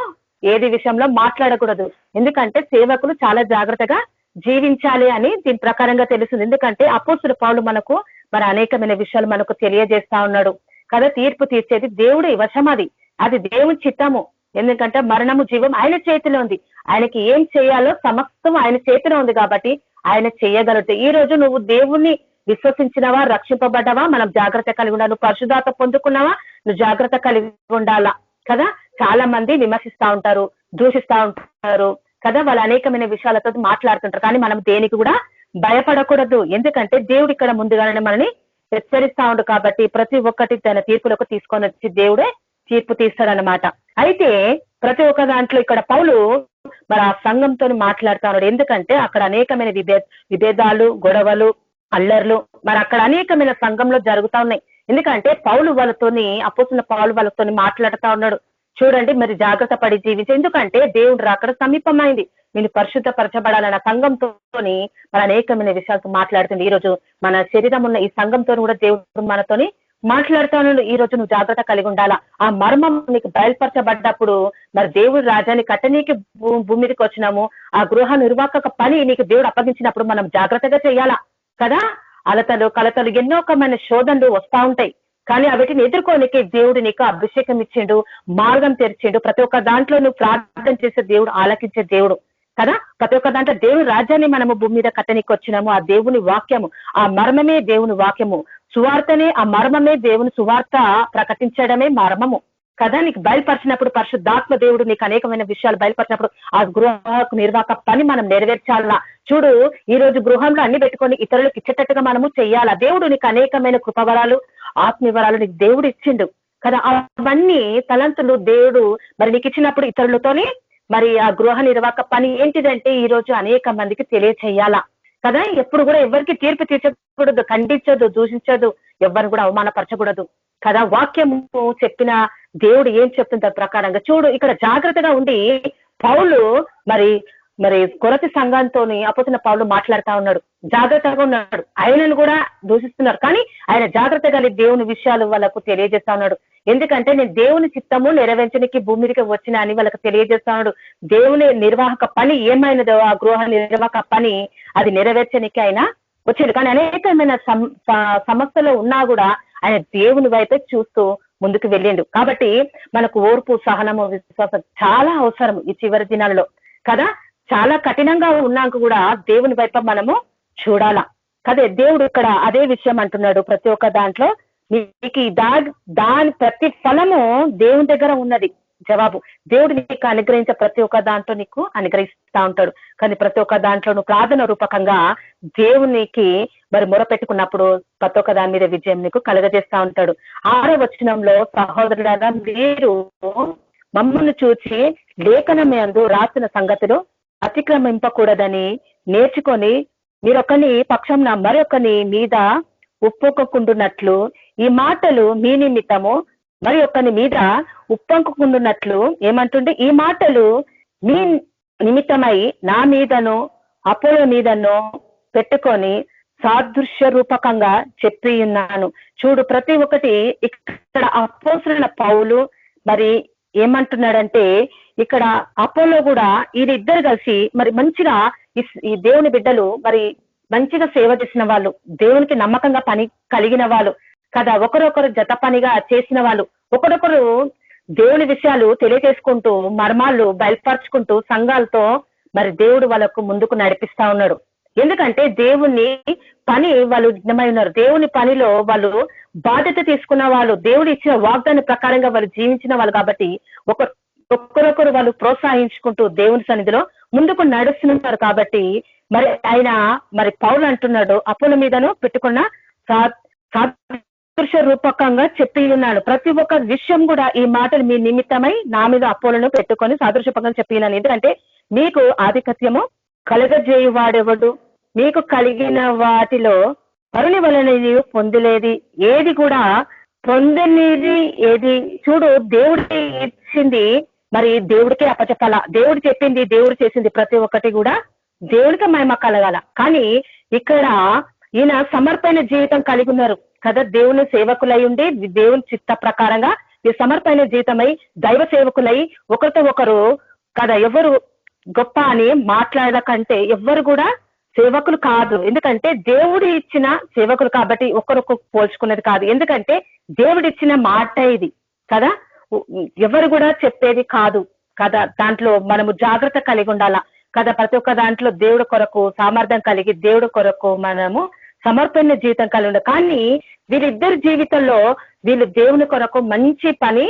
ఏది విషయంలో మాట్లాడకూడదు. ఎందుకంటే సేవకులు చాలా జాగ్రత్తగా జీవించాలి అని దీని ప్రకారంగా తెలుస్తుంది. ఎందుకంటే అపోస్తుల పౌలు మనకు మరి అనేకమైన విషయాలు మనకు తెలియజేస్తా ఉన్నాడు కదా. తీర్పు తీర్చేది దేవుడి వశం, అది దేవుని చిత్తము. ఎందుకంటే మరణము జీవం ఆయన చేతిలో ఉంది. ఆయనకి ఏం చేయాలో సమస్తం ఆయన చేతిలో ఉంది కాబట్టి ఆయన చేయగలుగుతాయి. ఈ రోజు నువ్వు దేవుణ్ణి విశ్వసించినవా, రక్షింపబడ్డవా, మనం జాగ్రత్త కలిగి ఉండాలి. నువ్వు పరిశుద్ధాత్మ పొందుకున్నావా, నువ్వు జాగ్రత్త కలిగి ఉండాలా కదా. చాలా మంది విమర్శిస్తా ఉంటారు, దూషిస్తా ఉంటారు కదా. వాళ్ళు అనేకమైన విషయాలతో మాట్లాడుతుంటారు, కానీ మనం దేనికి కూడా భయపడకూడదు. ఎందుకంటే దేవుడు ఇక్కడ ముందుగానే మనల్ని హెచ్చరిస్తా ఉండు. కాబట్టి ప్రతి ఒక్కటి తన తీర్పులకు తీసుకొని వచ్చి దేవుడే తీర్పు తీస్తాడనమాట. అయితే ప్రతి ఒక్క దాంట్లో ఇక్కడ పౌలు మరి ఆ సంఘంతో మాట్లాడుతా ఉన్నాడు. ఎందుకంటే అక్కడ అనేకమైన విభేదాలు, గొడవలు, అల్లర్లు మరి అక్కడ అనేకమైన సంఘంలో జరుగుతా ఉన్నాయి. ఎందుకంటే పౌలు వాళ్ళతోని అపోస్తుల పౌలు వాళ్ళతోని మాట్లాడుతా ఉన్నాడు. చూడండి మరి జాగ్రత్త పడి జీవించి, ఎందుకంటే దేవుడు అక్కడ సమీపమైంది, నేను పరిశుద్ధపరచబడాలన్న సంఘంతో మన అనేకమైన విషయాలతో మాట్లాడుతుంది. ఈ రోజు మన శరీరం ఉన్న ఈ సంఘంతో కూడా దేవుడు మనతోని మాట్లాడుతాను. ఈ రోజు నువ్వు జాగ్రత్త కలిగి ఉండాలా. ఆ మర్మం నీకు బయలుపరచబడ్డప్పుడు మరి దేవుడు రాజ్యాన్ని కట్టనీకి భూమి మీదకి వచ్చినాము. ఆ గృహ నిర్వాహక పని నీకు దేవుడు అప్పగించినప్పుడు మనం జాగ్రత్తగా చేయాలా కదా. అలతలు కలతలు ఎన్నో రకమైన శోధనలు వస్తా ఉంటాయి, కానీ వీటిని ఎదుర్కోనికి దేవుడు నీకు అభిషేకం ఇచ్చిండు, మార్గం తెరిచిండు. ప్రతి ఒక్క దాంట్లో నువ్వు ప్రార్థన చేసే దేవుడు, ఆలకించే దేవుడు కదా. ప్రతి ఒక్క దాంట్లో దేవుని రాజ్యాన్ని మనము భూమి మీద కట్టనీకి వచ్చినాము. ఆ దేవుని వాక్యము, ఆ మర్మమే దేవుని వాక్యము, సువార్తనే ఆ మర్మమే దేవుని సువార్త ప్రకటించడమే మర్మము కదా. నీకు బయలుపరిచినప్పుడు పరిశుద్ధాత్మ దేవుడు నీకు అనేకమైన విషయాలు బయలుపరిచినప్పుడు ఆ గృహ నిర్వాహక పని మనం నెరవేర్చాలా. చూడు, ఈ రోజు గృహంలో అన్ని పెట్టుకొని ఇతరులకు ఇచ్చేటట్టుగా మనము చెయ్యాలా. దేవుడు నీకు అనేకమైన కృపవరాలు, ఆత్మీవరాలు నీకు దేవుడు ఇచ్చిండు కదా. అవన్నీ తలంతులు దేవుడు మరి నీకు ఇచ్చినప్పుడు ఇతరులతోనే మరి ఆ గృహ నిర్వాహక పని ఏంటిదంటే ఈ రోజు అనేక మందికి తెలియచేయాలా కదా. ఎప్పుడు కూడా ఎవరికి తీర్పు తీర్చకూడదు, ఖండించదు, దూషించదు, ఎవరిని కూడా అవమానపరచకూడదు కదా. వాక్యము చెప్పిన దేవుడు ఏం చెప్తుంది ప్రకారంగా చూడు. ఇక్కడ జాగ్రత్తగా ఉండి పౌలు మరి మరి కొరత సంఘంతో అపోస్తుల పౌలు మాట్లాడుతా ఉన్నాడు, జాగ్రత్తగా ఉన్నాడు. ఆయనను కూడా దూషిస్తున్నారు, కానీ ఆయన జాగ్రత్తగా దేవుని విషయాలు వాళ్ళకు తెలియజేస్తా ఉన్నాడు. ఎందుకంటే నేను దేవుని చిత్తము నెరవేర్చడానికి భూమి మీదకి వచ్చిన అని వాళ్ళకి తెలియజేస్తా ఉన్నాడు. దేవుని నిర్వాహక పని ఏమైనదో ఆ గృహ నిర్వాహక పని అది నెరవేర్చడానికి ఆయన వచ్చాడు. కానీ అనేకమైన సమస్యలు ఉన్నా కూడా ఆయన దేవుని వైపే చూస్తూ ముందుకు వెళ్ళిండు. కాబట్టి మనకు ఓర్పు, సహనము, విశ్వాసం చాలా అవసరం ఈ చివరి దినాలలో కదా. చాలా కఠినంగా ఉన్నాక కూడా దేవుని వైపు మనము చూడాలా కదే. దేవుడు ఇక్కడ అదే విషయం అంటున్నాడు, ప్రతి ఒక్క దాంట్లో నీకు దాని ప్రతి ఫలము దేవుని దగ్గర ఉన్నది. జవాబు దేవుడు నీకు అనుగ్రహించే ప్రతి ఒక్క దాంట్లో నీకు అనుగ్రహిస్తా ఉంటాడు. కానీ ప్రతి ఒక్క దాంట్లో నువ్వు ప్రార్థన రూపకంగా దేవునికి మరి మొరపెట్టుకున్నప్పుడు ప్రతి ఒక్క దాని మీద విజయం నీకు కలుగజేస్తా ఉంటాడు. 6వ వచనంలో, సహోదరులారా మీరు మమ్మల్ని చూచి లేఖనమందు రాసిన సంగతులు అతిక్రమింపకూడదని నేర్చుకొని మీరొకని పక్షంన మరొకని మీద ఉప్పొక్కకుండునట్లు ఈ మాటలు మీ నిమిత్తము మరి ఒకని మీద ఉప్పొంకుకుండునట్లు ఏమంటుండే, ఈ మాటలు మీ నిమిత్తమై నా మీదను అపోలో మీదను పెట్టుకొని సాదృశ్య రూపకంగా చెప్పి ఉన్నాను. చూడు, ప్రతి ఒక్కటి ఇక్కడ అపోస్తులైన పౌలు మరి ఏమంటున్నాడంటే, ఇక్కడ అపోలో కూడా వీరిద్దరు కలిసి మరి మంచిగా ఈ దేవుని బిడ్డలు మరి మంచిగా సేవ చేసిన వాళ్ళు, దేవునికి నమ్మకంగా పని కలిగిన వాళ్ళు కదా, ఒకరొకరు జత పనిగా చేసిన వాళ్ళు, ఒకరొకరు దేవుని విషయాలు తెలియజేసుకుంటూ మర్మాలు బయలుపరుచుకుంటూ సంఘాలతో మరి దేవుడు వాళ్ళకు ముందుకు నడిపిస్తా ఉన్నాడు. ఎందుకంటే దేవుని పని వాళ్ళు జ్ఞమై ఉన్నారు. దేవుని పనిలో వాళ్ళు బాధ్యత తీసుకున్న వాళ్ళు, దేవుడు ఇచ్చిన వాగ్దాన ప్రకారంగా వాళ్ళు జీవించిన వాళ్ళు. కాబట్టి ఒక్కరొకరు వాళ్ళు ప్రోత్సహించుకుంటూ దేవుని సన్నిధిలో ముందుకు నడుస్తున్నారు. కాబట్టి మరి ఆయన మరి పౌలు అంటున్నాడు, అపోలో మీదను పెట్టుకున్న సాదృశ్య రూపకంగా చెప్పి ఉన్నాను. ప్రతి ఒక్క విషయం కూడా ఈ మాటలు మీ నిమిత్తమై నా మీద అపోలను పెట్టుకొని సాదృశ్యపకంగా చెప్పి ఉన్నాను. ఎందుకంటే మీకు ఆధిపత్యము కలుగజేయువాడెవడు, మీకు కలిగిన వాటిలో పరుని వలన నీవు పొందలేది ఏది కూడా పొందలేది ఏది. చూడు, దేవుడి ఇచ్చింది మరి దేవుడికే అప్పచెప్పాల. దేవుడు చెప్పింది, దేవుడు చేసింది ప్రతి ఒక్కటి కూడా దేవుడికి మహిమ కలగాల. కానీ ఇక్కడ ఈయన సమర్పణ జీవితం కలిగి ఉన్నారు కదా. దేవుని సేవకులై ఉండి దేవుని చిత్త ప్రకారంగా ఈ సమర్పణ జీవితమై దైవ సేవకులై ఒకరితో ఒకరు కదా, ఎవరు గొప్ప అని మాట్లాడకంటే ఎవ్వరు కూడా సేవకులు కాదు. ఎందుకంటే దేవుడు ఇచ్చిన సేవకులు కాబట్టి ఒకరొకరు పోల్చుకునేది కాదు. ఎందుకంటే దేవుడు ఇచ్చిన మాట ఇది కదా, ఎవరు కూడా చెప్పేది కాదు కదా. దాంట్లో మనము జాగ్రత్త కలిగి ఉండాలా కదా. ప్రతి ఒక్క దాంట్లో దేవుడి కొరకు సామర్థ్యం కలిగి దేవుడి కొరకు మనము సమర్పణ జీవితం కలిగి ఉండాలి. కానీ వీళ్ళిద్దరి జీవితంలో వీళ్ళు దేవుని కొరకు మంచి పని,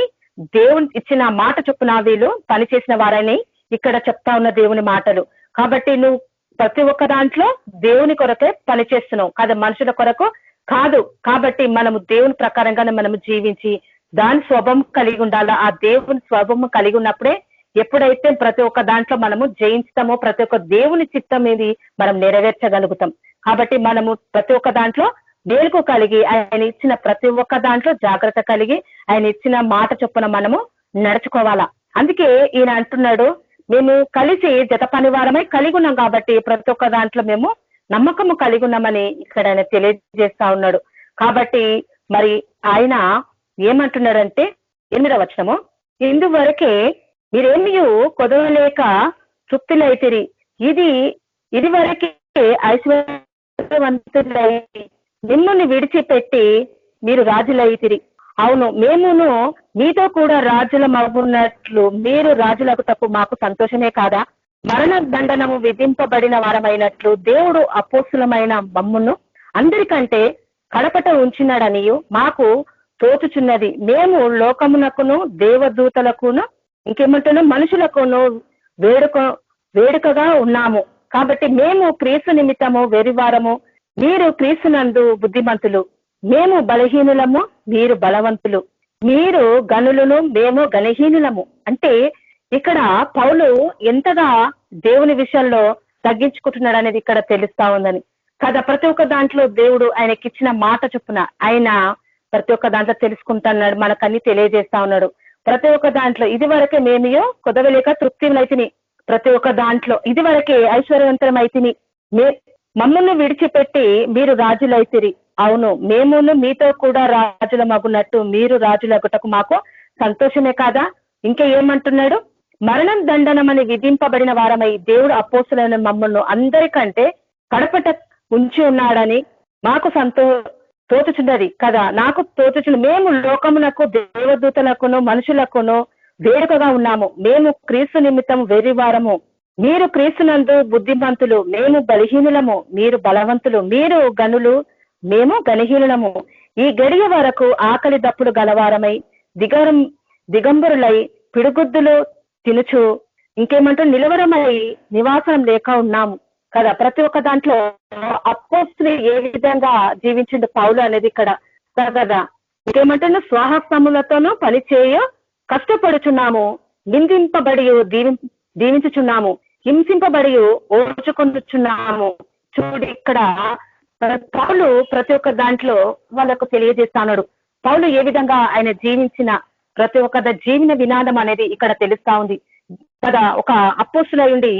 దేవుని ఇచ్చిన మాట చొప్పున వీళ్ళు పని చేసిన వారని ఇక్కడ చెప్తా ఉన్న దేవుని మాటలు. కాబట్టి నువ్వు ప్రతి ఒక్క దాంట్లో దేవుని కొరకే పని చేస్తున్నావు కదా, మనుషుల కొరకు కాదు. కాబట్టి మనము దేవుని ప్రకారంగానే మనము జీవించి దాని స్వభావం కలిగి ఉండాలా. ఆ దేవుని స్వభావం కలిగి ఉన్నప్పుడే ఎప్పుడైతే ప్రతి ఒక్క దాంట్లో మనము జయించుతామో ప్రతి ఒక్క దేవుని చిత్తం ఇది మనం నెరవేర్చగలుగుతాం. కాబట్టి మనము ప్రతి ఒక్క దాంట్లో మేలుకు కలిగి ఆయన ఇచ్చిన ప్రతి ఒక్క దాంట్లో జాగ్రత్త కలిగి ఆయన ఇచ్చిన మాట చొప్పున మనము నడుచుకోవాలా. అందుకే ఈయన అంటున్నాడు, మేము కలిసి జత పనివారమై కలిగి ఉన్నాం కాబట్టి ప్రతి ఒక్క దాంట్లో మేము నమ్మకము కలిగి ఉన్నామని ఇక్కడ ఆయన తెలియజేస్తా ఉన్నాడు. కాబట్టి మరి ఆయన ఏమంటున్నాడంటే 8వ వచనము, ఇందువరకే మీరేమీ కొదవలేక తృప్తులైతిరి, ఇది వరకే ఐశ్వర్యవంతులై మిమ్మల్ని విడిచిపెట్టి మీరు రాజులైతిరి. అవును, మేమును మీతో కూడా రాజులమగున్నట్లు మీరు రాజులగుటకు మాకు సంతోషమే కాదా? మరణ దండనము విధింపబడిన వారమైనట్లు దేవుడు అపోస్తులమైన మమ్మును అందరికంటే కడపట ఉంచినాడనియు మాకు తోచుచున్నది. మేము లోకమునకును దేవదూతలకును ఇంకేమంటున్నా మనుషులకును వేడుకగా ఉన్నాము. కాబట్టి మేము క్రీస్తు నిమిత్తము వెరివారము, మీరు క్రీస్తునందు బుద్ధిమంతులు. మేము బలహీనులము, మీరు బలవంతులు. మీరు గనులను, మేము గణహీనులము. అంటే ఇక్కడ పౌలు ఎంతగా దేవుని విషయంలో తగ్గించుకుంటున్నాడు అనేది ఇక్కడ తెలుస్తా ఉందని కదా. ప్రతి ఒక్క దాంట్లో దేవుడు ఆయనకిచ్చిన మాట చొప్పున ఆయన ప్రతి ఒక్క దాంట్లో తెలుసుకుంటున్నాడు, మనకన్నీ తెలియజేస్తా ఉన్నాడు. ప్రతి ఒక్క దాంట్లో ఇది వరకే మేమియో కొదవలేక తృప్తిలైతిని, ప్రతి ఒక్క దాంట్లో ఇది వరకే ఐశ్వర్యవంతం అయితిని, మమ్మల్ని విడిచిపెట్టి మీరు రాజులైతిరి. అవును, మేమును మీతో కూడా రాజులమగున్నట్టు మీరు రాజులగుటకు మాకు సంతోషమే కాదా? ఇంకా ఏమంటున్నాడు, మరణం దండనమని విధింపబడిన వారమై దేవుడు అపోస్తులైన మమ్మల్ని అందరికంటే కడపట ఉంచి ఉన్నాడని మాకు తోచుచున్నది కదా, నాకు తోచుచున్న మేము లోకమునకు దేవదూతలకును మనుషులకును వేడుకగా ఉన్నాము. మేము క్రీస్తు నిమిత్తం వెర్రివారము, మీరు క్రీస్తునందు బుద్ధిమంతులు. మేము బలహీనులము, మీరు బలవంతులు. మీరు గనులు, మేము గణహీనులము. ఈ గడియ వరకు ఆకలి దప్పులు గలవారమై దిగంబరులై పిడుగుద్దులు తినుచు ఇంకేమంటూ నిలవరమై నివాసం లేక ఉన్నాము కదా. ప్రతి ఒక్క దాంట్లో అపోస్తులు ఏ విధంగా జీవించిండు పౌలు అనేది ఇక్కడ కదా. ఇంకేమంటే స్వహస్తములతోనూ పనిచేయ కష్టపడుచున్నాము, నిందింపబడి దీవించుచున్నాము, హింసింపబడి ఓర్చుకొనుచున్నాము. చూడు ఇక్కడ పౌలు ప్రతి ఒక్క దాంట్లో వాళ్ళకు తెలియజేస్తున్నాడు. పౌలు ఏ విధంగా ఆయన జీవించిన ప్రతి ఒక్క జీవన వినాదం అనేది ఇక్కడ తెలుస్తా ఉంది కదా. ఒక అపోస్తులై ఉండి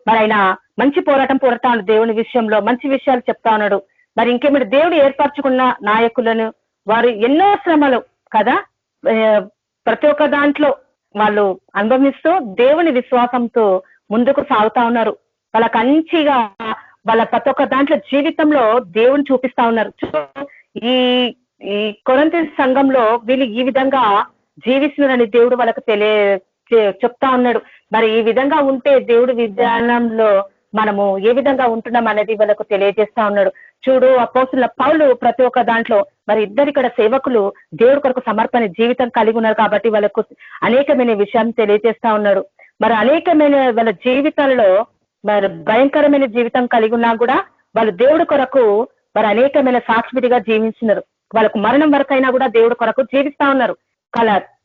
మరి ఆయన మంచి పోరాటం పోరాటాడు, దేవుని విషయంలో మంచి విషయాలు చెప్తా ఉన్నాడు. మరి ఇంకేమిటి దేవుడు ఏర్పరచుకున్న నాయకులను వారు ఎన్నో శ్రమలు కదా ప్రతి ఒక్క దాంట్లో వాళ్ళు అనుభవిస్తూ దేవుని విశ్వాసంతో ముందుకు సాగుతా ఉన్నారు. వాళ్ళకి మంచిగా వాళ్ళ ప్రతి ఒక్క దాంట్లో జీవితంలో దేవుని చూపిస్తా ఉన్నారు. ఈ కొరింథీ సంఘంలో వీళ్ళు ఈ విధంగా జీవిస్తున్నారని దేవుడు వాళ్ళకు చెప్తా ఉన్నాడు. మరి ఈ విధంగా ఉంటే దేవుడి విధానంలో మనము ఏ విధంగా ఉంటున్నాం అనేది వాళ్ళకు తెలియజేస్తా ఉన్నాడు. చూడు అపోస్తుల పౌలు ప్రతి ఒక్క దాంట్లో మరి ఇద్దరు ఇక్కడ సేవకులు దేవుడి కొరకు సమర్పణ జీవితం కలిగి ఉన్నారు కాబట్టి వాళ్ళకు అనేకమైన విషయాన్ని తెలియజేస్తా ఉన్నాడు. మరి అనేకమైన వాళ్ళ జీవితాల్లో మరి భయంకరమైన జీవితం కలిగి ఉన్నా కూడా వాళ్ళు దేవుడి కొరకు మరి అనేకమైన సాక్షిగా జీవించినారు. వాళ్ళకు మరణం వరకైనా కూడా దేవుడి కొరకు జీవిస్తా ఉన్నారు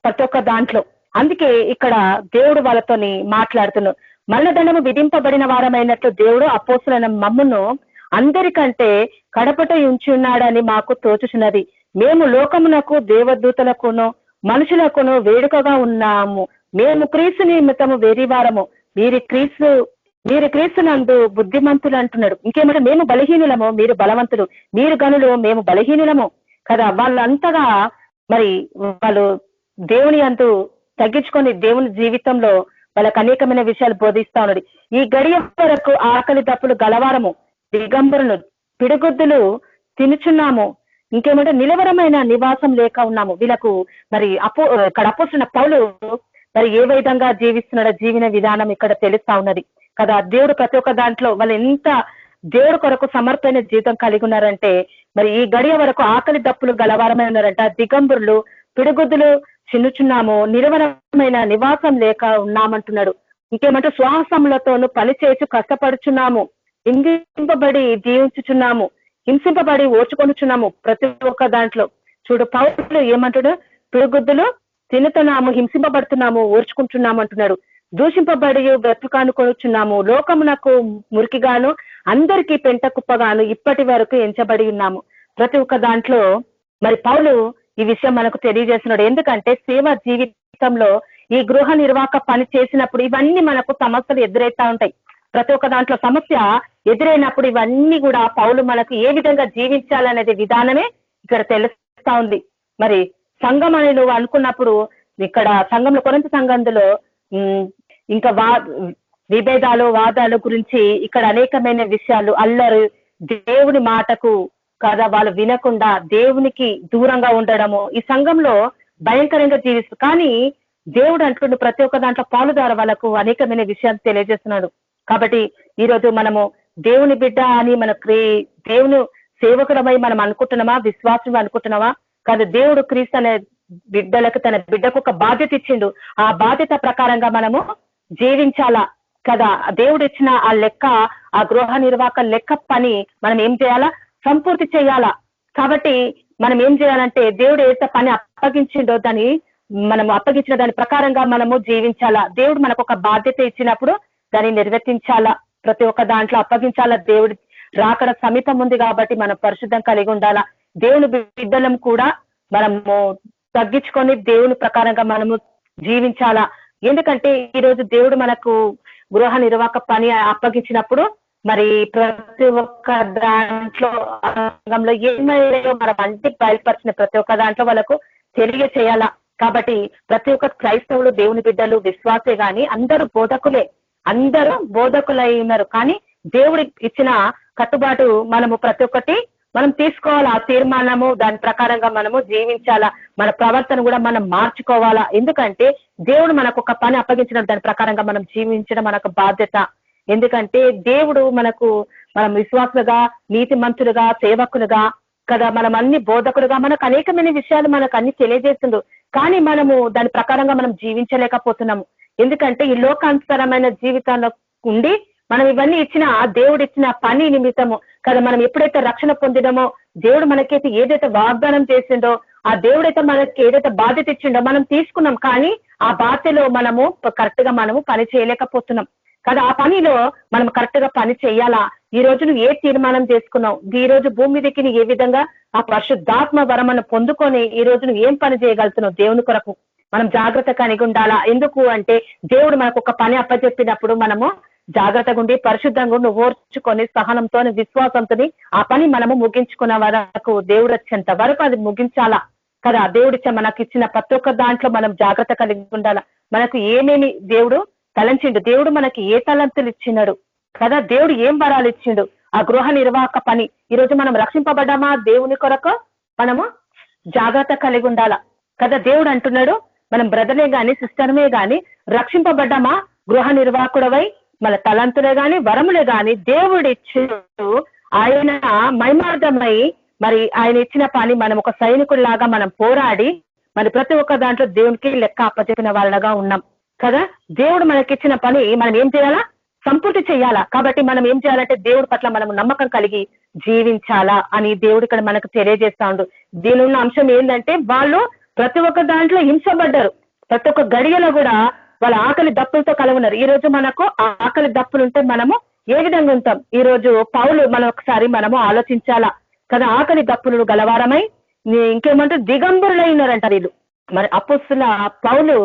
ప్రతి ఒక్క దాంట్లో. అందుకే ఇక్కడ దేవుడు వాళ్ళతోని మాట్లాడుతున్నాడు. మరణదండము విధింపబడిన వారమైనట్లు దేవుడు అపోస్తులైన మమ్మును అందరికంటే కడపట ఉంచి ఉన్నాడని మాకు తోచుచున్నది. మేము లోకమునకు దేవదూతలకును మనుషులకును వేడుకగా ఉన్నాము. మేము క్రీస్తు నిమిత్తము వెర్రివారము, మీరు క్రీస్తునందు బుద్ధిమంతులు అంటున్నాడు. ఇంకేమంటే మేము బలహీనులము, మీరు బలవంతులు. మీరు గనులు, మేము బలహీనులము కదా. వాళ్ళంతగా మరి వాళ్ళు దేవుని అంటూ తగ్గించుకొని దేవుని జీవితంలో వాళ్ళకు అనేకమైన విషయాలు బోధిస్తా ఉన్నాడు. ఈ గడియ వరకు ఆకలి దప్పులు గలవారము, దిగంబరులు, పిడుగుద్దులు తినుచున్నాము. ఇంకేమంటే నిలవరమైన నివాసం లేక ఉన్నాము. వీళ్ళకు మరి ఇక్కడ అపోస్తున్న పౌలు మరి ఏ విధంగా జీవిస్తున్నాడో జీవన విధానం ఇక్కడ తెలుస్తా ఉన్నది కదా. దేవుడు ప్రతి ఒక్క దాంట్లో వాళ్ళు ఎంత దేవుడు కొరకు సమర్పణ జీవితం కలిగి ఉన్నారంటే మరి ఈ గడియ వరకు ఆకలి దప్పులు గలవారమై ఉన్నారంట. దిగంబరులు, పిడుగుద్దులు చిన్నుచున్నాము, నిరవరమైన నివాసం లేక ఉన్నామంటున్నాడు. ఇంకేమంటే శ్వాసములతోనూ పనిచేసి కష్టపడుచున్నాము, హింసింపబడి జీవించుచున్నాము, హింసింపబడి ఓర్చుకొనుచున్నాము. ప్రతి ఒక్క దాంట్లో చూడు పౌరులు ఏమంటాడు, పిడుగుద్దులు తినుతున్నాము, హింసింపబడుతున్నాము, ఓర్చుకుంటున్నాము అంటున్నాడు. దూషింపబడి బ్రతుకానుకొనుచున్నాము, లోకమునకు మురికిగాను అందరికీ పెంట కుప్పగాను ఇప్పటి వరకు ఎంచబడి ఉన్నాము. ప్రతి ఒక్క దాంట్లో మరి పౌలు ఈ విషయం మనకు తెలియజేస్తున్నాడు. ఎందుకంటే సేవ జీవితంలో ఈ గృహ నిర్వాహక పని చేసినప్పుడు ఇవన్నీ మనకు సమస్యలు ఎదురైతా ఉంటాయి. ప్రతి ఒక్క దాంట్లో సమస్య ఎదురైనప్పుడు ఇవన్నీ కూడా పౌలు మనకు ఏ విధంగా జీవించాలనేది విధానమే ఇక్కడ తెలుస్తా ఉంది. మరి సంఘం అని నువ్వు అనుకున్నప్పుడు ఇక్కడ సంఘంలో కొరింథీ సంఘంలో ఇంకా విభేదాలు వాదాలు గురించి ఇక్కడ అనేకమైన విషయాలు అల్లరు, దేవుని మాటకు కదా వాళ్ళు వినకుండా దేవునికి దూరంగా ఉండడము ఈ సంఘంలో భయంకరంగా జీవిస్తూ, కానీ దేవుడు అంటుండు ప్రతి ఒక్క దాంట్లో పౌలు ద్వారా వాళ్ళకు అనేకమైన విషయాలు తెలియజేస్తున్నాడు. కాబట్టి ఈరోజు మనము దేవుని బిడ్డ అని మన దేవుని సేవకులమై మనం అనుకుంటున్నామా, విశ్వాసం అనుకుంటున్నామా కాదు. దేవుడు క్రీస్తు అనే బిడ్డలకు తన బిడ్డకు ఒక బాధ్యత ఇచ్చిండు. ఆ బాధ్యత ప్రకారంగా మనము జీవించాలా కదా. దేవుడు ఇచ్చిన ఆ లెక్క, ఆ గృహ నిర్వాహక లెక్క పని మనం ఏం చేయాలా, సంపూర్తి చేయాలా. కాబట్టి మనం ఏం చేయాలంటే దేవుడు ఏదైతే పని అప్పగించిండో దాన్ని మనం అప్పగించిన దాని ప్రకారంగా మనము జీవించాలా. దేవుడు మనకు ఒక బాధ్యత ఇచ్చినప్పుడు దాన్ని నిర్వర్తించాలా, ప్రతి ఒక్క దాంట్లో అప్పగించాలా. దేవుడి రాకడ సమీపం ఉంది కాబట్టి మనం పరిశుద్ధం కలిగి ఉండాలా. దేవుని బిడ్డలం కూడా మనము తగ్గించుకొని దేవుని ప్రకారంగా మనము జీవించాలా. ఎందుకంటే ఈరోజు దేవుడు మనకు గృహ నిర్వాహక పని అప్పగించినప్పుడు మరి ప్రతి ఒక్క దాంట్లో రంగంలో ఏమైనా మనం అంటే బయలుపరిచిన ప్రతి ఒక్క దాంట్లో వాళ్ళకు తెలియచేయాలా. కాబట్టి ప్రతి ఒక్క క్రైస్తవులు దేవుని బిడ్డలు విశ్వాసే గాని అందరూ బోధకులై ఉన్నారు. కానీ దేవుడి ఇచ్చిన కట్టుబాటు మనము ప్రతి ఒక్కటి మనం తీసుకోవాలా ఆ తీర్మానము, దాని ప్రకారంగా మనము జీవించాలా, మన ప్రవర్తన కూడా మనం మార్చుకోవాలా. ఎందుకంటే దేవుడు మనకు ఒక పని అప్పగించడం, దాని ప్రకారంగా మనం జీవించడం మనకు బాధ్యత. ఎందుకంటే దేవుడు మనం విశ్వాసులుగా, నీతిమంతులుగా, సేవకులుగా కదా, మనం అన్ని బోధకులుగా మనకు అనేకమైన విషయాలు మనకు అన్ని తెలియజేస్తుండు. కానీ మనము దాని ప్రకారంగా మనం జీవించలేకపోతున్నాము. ఎందుకంటే ఈ లోకాంతరమైన జీవితంలో ఉండి మనం ఇవన్నీ ఇచ్చిన దేవుడు ఇచ్చిన పని నిమిత్తము కదా, మనం ఎప్పుడైతే రక్షణ పొందినమో, దేవుడు మనకైతే ఏదైతే వాగ్దానం చేసిండో, ఆ దేవుడైతే మనకి ఏదైతే బాధ్యత ఇచ్చిండో మనం తీసుకున్నాం. కానీ ఆ బాధ్యతలో మనము కరెక్ట్ గా మనము పని చేయలేకపోతున్నాం కదా. ఆ పనిలో మనం కరెక్ట్ గా పని చేయాలా. ఈ రోజు నువ్వు ఏ తీర్మానం చేసుకున్నావు, ఈ రోజు భూమి మీదకి ఏ విధంగా ఆ పరిశుద్ధాత్మ వరమను పొందుకొని ఈ రోజు నువ్వు ఏం పని చేయగలుగుతున్నావు దేవుని కొరకు మనం జాగ్రత్త కలిగి ఉండాలా. ఎందుకు అంటే దేవుడు మనకు ఒక పని అప్పచెప్పినప్పుడు మనము జాగ్రత్తగా ఉండి పరిశుద్ధంగా నువ్వు ఓర్చుకొని సహనంతో విశ్వాసంతో ఆ పని మనము ముగించుకున్న వరకు, దేవుడు వచ్చేంత వరకు అది ముగించాలా కదా. దేవుడిచ్చ మనకి ఇచ్చిన ప్రతి ఒక్క దాంట్లో మనం జాగ్రత్త కలిగి ఉండాలా. మనకు ఏమేమి దేవుడు తలంచిండు, దేవుడు మనకి ఏ తలంతులు ఇచ్చినాడు కదా, దేవుడు ఏం వరాలు ఇచ్చిండు, ఆ గృహ నిర్వాహక పని. ఈ రోజు మనం రక్షింపబడ్డామా, దేవుని కొరకు మనము జాగ్రత్త కలిగి ఉండాలా కదా. దేవుడు అంటున్నాడు మనం బ్రదర్లే గాని సిస్టర్మే గాని రక్షింపబడ్డామా, గృహ నిర్వాహకుడవై మన తలంతులే గాని వరములే గాని దేవుడిచ్చు ఆయన మహిమార్థమై మరి ఆయన ఇచ్చిన పని మనం ఒక సైనికుల్లాగా మనం పోరాడి మరి ప్రతి ఒక్క దాంట్లో దేవునికి లెక్క అప్పచెప్పిన వాళ్ళగా ఉన్నాం కదా. దేవుడు మనకిచ్చిన పని మనం ఏం చేయాలా, సంపూర్తి చేయాలా. కాబట్టి మనం ఏం చేయాలంటే దేవుడి పట్ల మనం నమ్మకం కలిగి జీవించాలా అని దేవుడు ఇక్కడ మనకు తెలియజేస్తా ఉండు. దీని ఉన్న అంశం ఏంటంటే వాళ్ళు ప్రతి ఒక్క దాంట్లో హింసపడ్డారు. ప్రతి ఒక్క గడియలో కూడా వాళ్ళ ఆకలి దప్పులతో కలుగున్నారు. ఈ రోజు మనకు ఆకలి దప్పులు ఉంటే మనము ఏ విధంగా ఉంటాం. ఈ రోజు పౌలు మనం ఒకసారి మనము ఆలోచించాలా కదా. ఆకలి దప్పులు గలవారమై ఇంకేమంటారు దిగంబరులై ఉన్నారంట వీళ్ళు. మరి అపోస్తుల పౌలు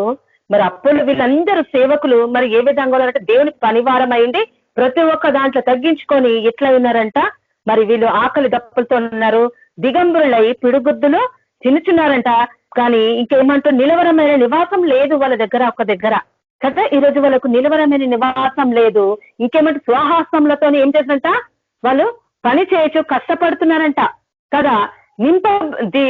మరి అప్పులు వీళ్ళందరూ సేవకులు మరి ఏ విధంగా ఉన్నారంటే దేవునికి పనివారమైంది ప్రతి ఒక్క దాంట్లో తగ్గించుకొని ఎట్లా ఉన్నారంట. మరి వీళ్ళు ఆకలి దప్పులతో ఉన్నారు, దిగంబరులై పిడుగుద్దులు తినుచున్నారంట. కానీ ఇంకేమంటూ నిలవరమైన నివాసం లేదు వాళ్ళ దగ్గర, ఒక దగ్గర కదా. ఈ రోజు వాళ్ళకు నిలవరమైన నివాసం లేదు. ఇంకేమంటే స్వహాస్తంలతో ఏం చేసినంట వాళ్ళు పని చేయొచ్చు, కష్టపడుతున్నారంట కదా.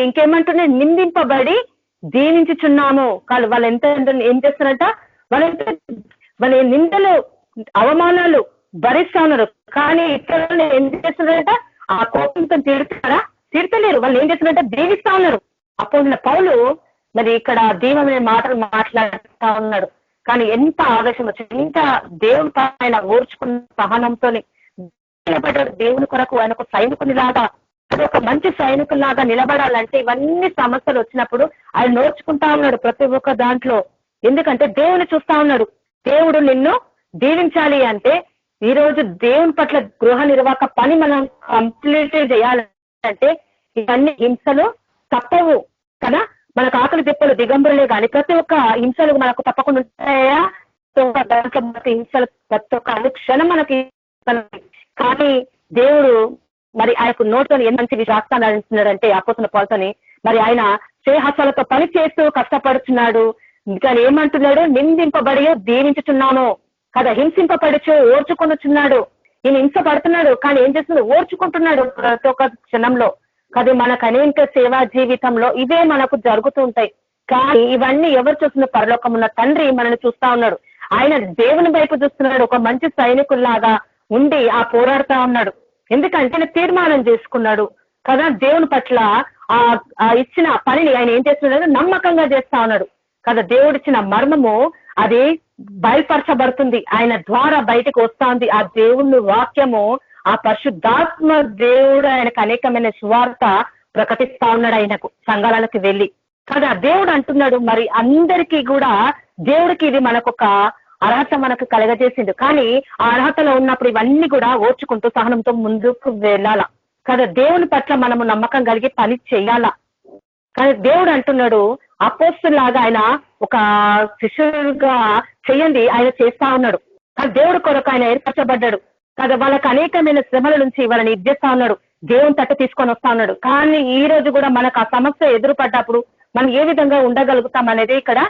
ఇంకేమంటున్నా నిందింపబడి దీవించుచున్నాము. వాళ్ళు ఎంత ఏం చేస్తున్నారంట, వాళ్ళ నిందలు అవమానాలు భరిస్తా ఉన్నారు. కానీ ఇక్కడ ఏం చేస్తున్నారంట, ఆ కోపంతో తిడుతున్నారా, తిడతలేరు. వాళ్ళు ఏం చేస్తున్నారంట, దీవిస్తా ఉన్నారు. అప్పుడు పౌలు మరి ఇక్కడ దీవమైన మాటలు మాట్లాడుతా ఉన్నాడు. కానీ ఎంత ఆవేశం వచ్చింది, ఎంత దేవుని పైన ఓర్చుకున్న సహనంతో నిలబడ్డాడు. దేవుని కొరకు ఆయన ఒక సైనికునిలాగా, ఒక మంచి సైనికులాగా నిలబడాలంటే ఇవన్నీ సమస్యలు వచ్చినప్పుడు ఆయన నోర్చుకుంటా ఉన్నాడు ప్రతి ఒక్క దాంట్లో. ఎందుకంటే దేవుని చూస్తా ఉన్నాడు. దేవుడు నిన్ను దీవించాలి అంటే ఈ రోజు దేవుని పట్ల గృహ నిర్వాహక పని మనం కంప్లీట్ చేయాలంటే ఇవన్నీ హింసలు తప్పవు కదా. మనకు ఆకలి దెబ్బలు దిగంబరులే కానీ ప్రతి ఒక్క హింసలు మనకు తప్పకుండా ఉంటాయా, దాంట్లో మనకి హింసలు ప్రతి ఒక్క అనుక్షణం మనకి. కానీ దేవుడు మరి ఆయనకు నోట్తో ఎంత మంచి రాస్తాను అంటున్నాడంటే అపోస్తుల పౌలుని, మరి ఆయన చేహాసాలతో పని చేస్తూ కష్టపడుతున్నాడు. కానీ ఏమంటున్నాడు, నిందింపబడి దీవించుతున్నాను కదా, హింసింపబడుచు ఓర్చుకొనుచున్నాడు. ఈయన హింస పడుతున్నాడు కానీ ఏం చేస్తున్నాడు, ఓర్చుకుంటున్నాడు ప్రతి ఒక్క క్షణంలో. అది మనకు అనేక సేవా జీవితంలో ఇవే మనకు జరుగుతుంటాయి. కానీ ఇవన్నీ ఎవరు చూస్తున్న పరలోకం ఉన్న తండ్రి మనల్ని చూస్తా ఉన్నాడు. ఆయన దేవుని వైపు చూస్తున్నాడు, ఒక మంచి సైనికుల్లాగా ఉండి ఆ పోరాడుతా ఉన్నాడు. ఎందుకంటే ఆయన తీర్మానం చేసుకున్నాడు కదా. దేవుని పట్ల ఆ ఇచ్చిన పనిని ఆయన ఏం చేస్తున్నాడు, నమ్మకంగా చేస్తా ఉన్నాడు కదా. దేవుడిచ్చిన మర్మము అది బయలుపరచబడుతుంది, ఆయన ద్వారా బయటకు వస్తా ఉంది. ఆ దేవుని వాక్యము, ఆ పరిశుద్ధాత్మ దేవుడు ఆయనకు అనేకమైన సువార్త ప్రకటిస్తా ఉన్నాడు ఆయనకు సంఘాలకు వెళ్ళి కదా. దేవుడు అంటున్నాడు మరి అందరికీ కూడా దేవుడికి ఇది మనకొక అర్హత మనకు కలగజేసింది. కానీ ఆ అర్హతలో ఉన్నప్పుడు ఇవన్నీ కూడా ఓర్చుకుంటూ సహనంతో ముందుకు వెళ్ళాలా కదా. దేవుని పట్ల మనము నమ్మకం కలిగి పని చేయాలా. కానీ దేవుడు అంటున్నాడు అపోస్తులాగా ఆయన ఒక శిష్యుడుగా చేయండి, ఆయన చేస్తా ఉన్నాడు. కానీ దేవుడి కొరకు ఆయన ఏర్పరచబడ్డాడు కదా. వాళ్ళకి అనేకమైన శ్రమల నుంచి వాళ్ళని ఇచ్చేస్తా ఉన్నాడు, దేవుని తట్టు తీసుకొని వస్తా ఉన్నాడు. కానీ ఈ రోజు కూడా మనకు ఆ సమస్య ఎదురుపడ్డప్పుడు మనం ఏ విధంగా ఉండగలుగుతాం అనేది ఇక్కడ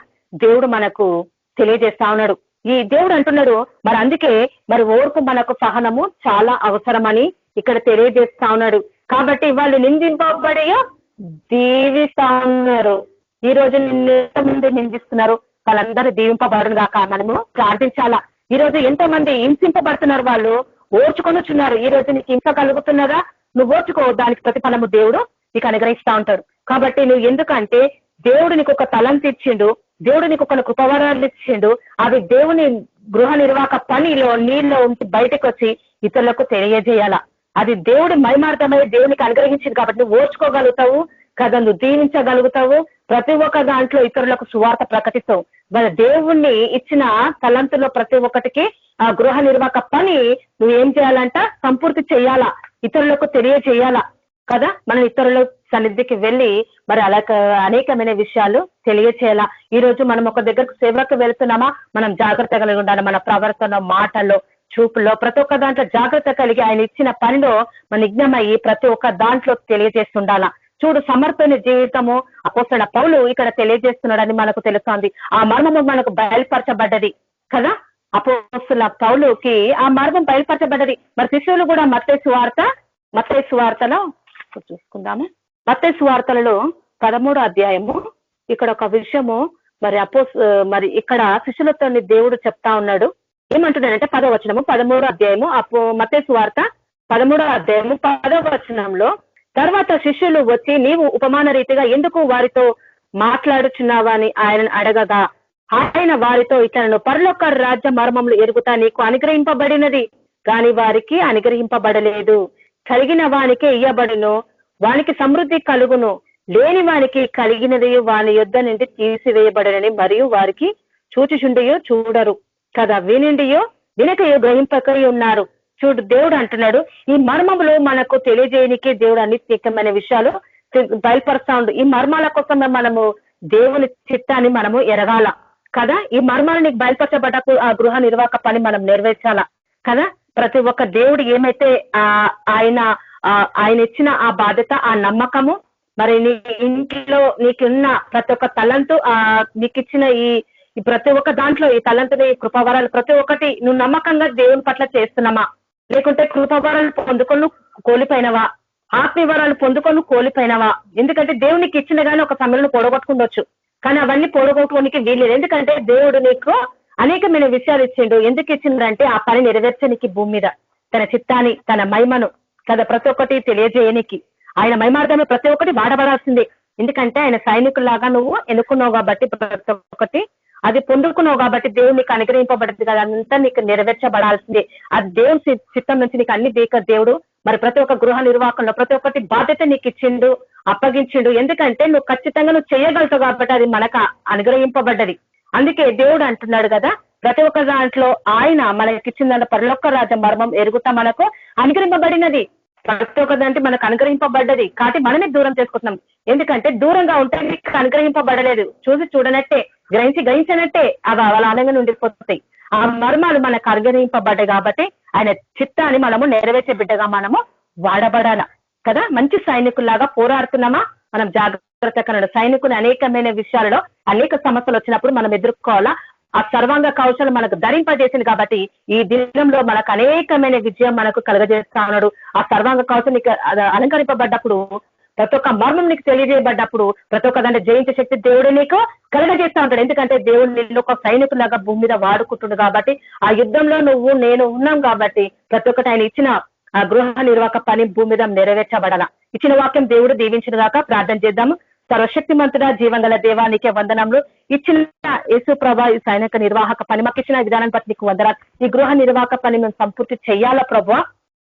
దేవుడు మనకు తెలియజేస్తా ఉన్నాడు. ఈ దేవుడు అంటున్నాడు మరి అందుకే మరి ఓర్పు మనకు సహనము చాలా అవసరమని ఇక్కడ తెలియజేస్తా ఉన్నాడు. కాబట్టి వాళ్ళు నిందింపబడి దీవిస్తా ఉన్నారు. ఈ రోజు నిన్ను ఎంతమంది నిందిస్తున్నారు, వాళ్ళందరూ దీవింపబడును గాక. మనము ప్రార్థించాలా. ఈ రోజు ఎంతమంది హింసింపబడుతున్నారు, వాళ్ళు ఓర్చుకొనుచున్నారు. ఈ రోజు నీకు హింస కలుగుతున్నదా, నువ్వు ఓర్చుకో, దానికి ప్రతిఫలము దేవుడు నీకు అనుగ్రహిస్తా ఉంటాడు. కాబట్టి నువ్వు ఎందుకంటే దేవుడు నీకు ఒక తలంపు ఇచ్చిండు, దేవుడు నీకు ఒక కృపవరాలు ఇచ్చిండు. అవి దేవుని గృహ నిర్వాహక పనిలో నీళ్ళలో ఉంచి బయటకు వచ్చి ఇతరులకు తెలియజేయాలా. అది దేవుడి మహిమార్థమై దేవునికి అనుగ్రహించింది కాబట్టి నువ్వు ఓర్చుకోగలుగుతావు కదా, నువ్వు దీవించగలుగుతావు. ప్రతి ఒక్క దాంట్లో ఇతరులకు సువార్త ప్రకటిస్తావు. మన దేవుణ్ణి ఇచ్చిన తలంతులో ప్రతి ఒక్కటికి ఆ గృహ నిర్వాహక పని నువ్వు ఏం చేయాలంట, సంపూర్తి చేయాలా, ఇతరులకు తెలియజేయాలా కదా. మనం ఇతరుల సన్నిధికి వెళ్ళి మరి అలా అనేకమైన విషయాలు తెలియచేయాలా. ఈ రోజు మనం ఒక దగ్గరకు సేవకు వెళ్తున్నామా, మనం జాగ్రత్త కలిగి ఉండాలి. మన ప్రవర్తన, మాటల్లో, చూపుల్లో ప్రతి ఒక్క దాంట్లో జాగ్రత్త కలిగి ఆయన ఇచ్చిన పనిలో మన నిఘ్నమయ్యి ప్రతి ఒక్క దాంట్లో తెలియజేస్తుండాలా. చూడు, సమర్పణ జీవితము అపోస్తలుడైన పౌలు ఇక్కడ తెలియజేస్తున్నాడని మనకు తెలుస్తోంది. ఆ మర్మము మనకు బయలుపరచబడ్డది కదా. అపోస్తలుడైన పౌలుకి ఆ మర్మం బయలుపరచబడ్డది. మరి శిష్యులు కూడా మత్తయి సువార్తలో చూసుకుందాము. మత్తయి సువార్తలలో 13వ అధ్యాయము ఇక్కడ ఒక విషయము మరి ఇక్కడ శిష్యులతో దేవుడు చెప్తా ఉన్నాడు. ఏమంటున్నాడంటే 10వ వచనము 13వ అధ్యాయము మత్తయి సువార్త 13వ అధ్యాయము 10వ వచనంలో, తర్వాత శిష్యులు వచ్చి నీవు ఉపమాన రీతిగా ఎందుకు వారితో మాట్లాడుచున్నావా అని ఆయన అడగగా, ఆయన వారితో ఇతను పరలోక రాజ్య మర్మములు ఎరుగుతా నీకు అనుగ్రహింపబడినది, కానీ వారికి అనుగ్రహింపబడలేదు. కలిగిన వానికే ఇయ్యబడును, వానికి సమృద్ధి కలుగును, లేని వానికి కలిగినది వాని యొద్ద నుండి తీసివేయబడనని మరియు వారికి చూచుచుండియో చూడరు కదా, వినిండియో వినకయో గ్రహింపకయో ఉన్నారు. చూడు, దేవుడు అంటున్నాడు ఈ మర్మములు మనకు తెలియజేయనికే దేవుడు అనిత్యమైన విషయాలు బయలుపరుస్తా ఉండు. ఈ మర్మాల కోసం మనము దేవుని చిత్తాన్ని మనము ఎరగాల కదా. ఈ మర్మాలు నీకు బయలుపరచబడ్డకు ఆ గృహ నిర్వాహక పని మనం నెరవేర్చాలా కదా. ప్రతి ఒక్క దేవుడు ఏమైతే ఆయన ఇచ్చిన ఆ బాధ్యత, ఆ నమ్మకము, మరి నీ ఇంట్లో నీకున్న ప్రతి ఒక్క తలంతు, నీకు ఇచ్చిన ఈ ప్రతి ఒక్క దాంట్లో ఈ తలంతుని కృపవరాలు ప్రతి ఒక్కటి నువ్వు నమ్మకంగా దేవుని పట్ల చేస్తున్నామా, లేకుంటే కృపవరాలు పొందుకొని కోల్పోయినవా, ఆత్మీయవరాలు పొందుకొని కోల్పోయినవా? ఎందుకంటే దేవునికి ఇచ్చిన కానీ ఒక సమయంలో పొడగొట్టుకుండొచ్చు, కానీ అవన్నీ పొడగొట్టుకోనికి వీల్లేదు. ఎందుకంటే దేవుడు నీకు అనేకమైన విషయాలు ఇచ్చిండు. ఎందుకు ఇచ్చిందంటే ఆ పని నెరవేర్చనికి, భూమి మీద తన చిత్తాన్ని, తన మహిమను కదా ప్రతి ఒక్కటి తెలియజేయనికి. ఆయన మహిమార్థమే ప్రతి ఒక్కటి వాడబడాల్సిందే. ఎందుకంటే ఆయన సైనికుల్లాగా నువ్వు ఎన్నుకున్నావు కాబట్టి ప్రతి ఒక్కటి అది పొందుకున్నావు కాబట్టి దేవుడు నీకు అనుగ్రహింపబడింది కదా, అదంతా నీకు నెరవేర్చబడాల్సిందే. అది దేవుని చిత్తం నుంచి నీకు అన్ని దేవుడు మరి ప్రతి ఒక్క గృహ నిర్వాహకంలో ప్రతి ఒక్కటి బాధ్యత నీకు ఇచ్చిండు, అప్పగించిండు. ఎందుకంటే నువ్వు ఖచ్చితంగా నువ్వు చేయగలుగుతావు కాబట్టి అది మనకు అనుగ్రహింపబడ్డది. అందుకే దేవుడు అంటున్నాడు కదా, ప్రతి ఒక్క దాంట్లో ఆయన మనకిచ్చిందన్న పరలోక రాజ్య మర్మం ఎరుగుతా మనకు అనుగ్రహింపబడినది. ప్రతి ఒక్క దాంట్లో మనకు అనుగ్రహింపబడ్డది కాబట్టి మనమే దూరం చేసుకుంటున్నాం. ఎందుకంటే దూరంగా ఉంటే నీకు అనుగ్రహింపబడలేదు, చూసి చూడనట్టే, గ్రహించినట్టే అవి వాళ్ళ ఆనందంగా ఉండిపోతాయి. ఆ మర్మాలు మనకు అనుగ్రహింపబడ్డాయి కాబట్టి ఆయన చిత్తాన్ని మనము నెరవేర్చే బిడ్డగా మనము వాడబడాల కదా. మంచి సైనికుల్లాగా పోరాడుతున్నామా, మనం జాగ్రత్త కన్నాడు. సైనికుని అనేకమైన విషయాలలో అనేక సమస్యలు వచ్చినప్పుడు మనం ఎదుర్కోవాలా. ఆ సర్వాంగ కౌశలం మనకు ధరింపజేసింది కాబట్టి ఈ దినంలో మనకు అనేకమైన విజయం మనకు కలగజేస్తా ఉన్నాడు. ఆ సర్వాంగ కౌశలం అలంకరింపబడ్డప్పుడు, ప్రతి ఒక్క మర్మం నీకు తెలియజేయబడ్డప్పుడు ప్రతి ఒక్క దాన్ని జయించే శక్తి దేవుడు నీకు కలగజేస్తా ఉంటాడు. ఎందుకంటే దేవుడు నిన్ను ఒక సైనికులాగా భూమి మీద వాడుకుంటుడు కాబట్టి ఆ యుద్ధంలో నేను ఉన్నాం కాబట్టి ప్రతి ఒక్కటి ఆయన ఇచ్చిన ఆ గృహ నిర్వాహక పని భూమి మీద నెరవేర్చబడాల. ఇచ్చిన వాక్యం దేవుడు దీవించిన దాకా ప్రార్థన చేద్దాము. సర్వశక్తిమంతుడా, జీవంగల దేవానికే వందనములు. ఇచ్చిన యేసు ప్రభా ఈ సైనిక నిర్వాహక పని మాకు ఇచ్చిన విధానాన్ని బట్టి నీకు వందనాలు. ఈ గృహ నిర్వాహక పని మేము సంపూర్తి చేయాలా ప్రభా.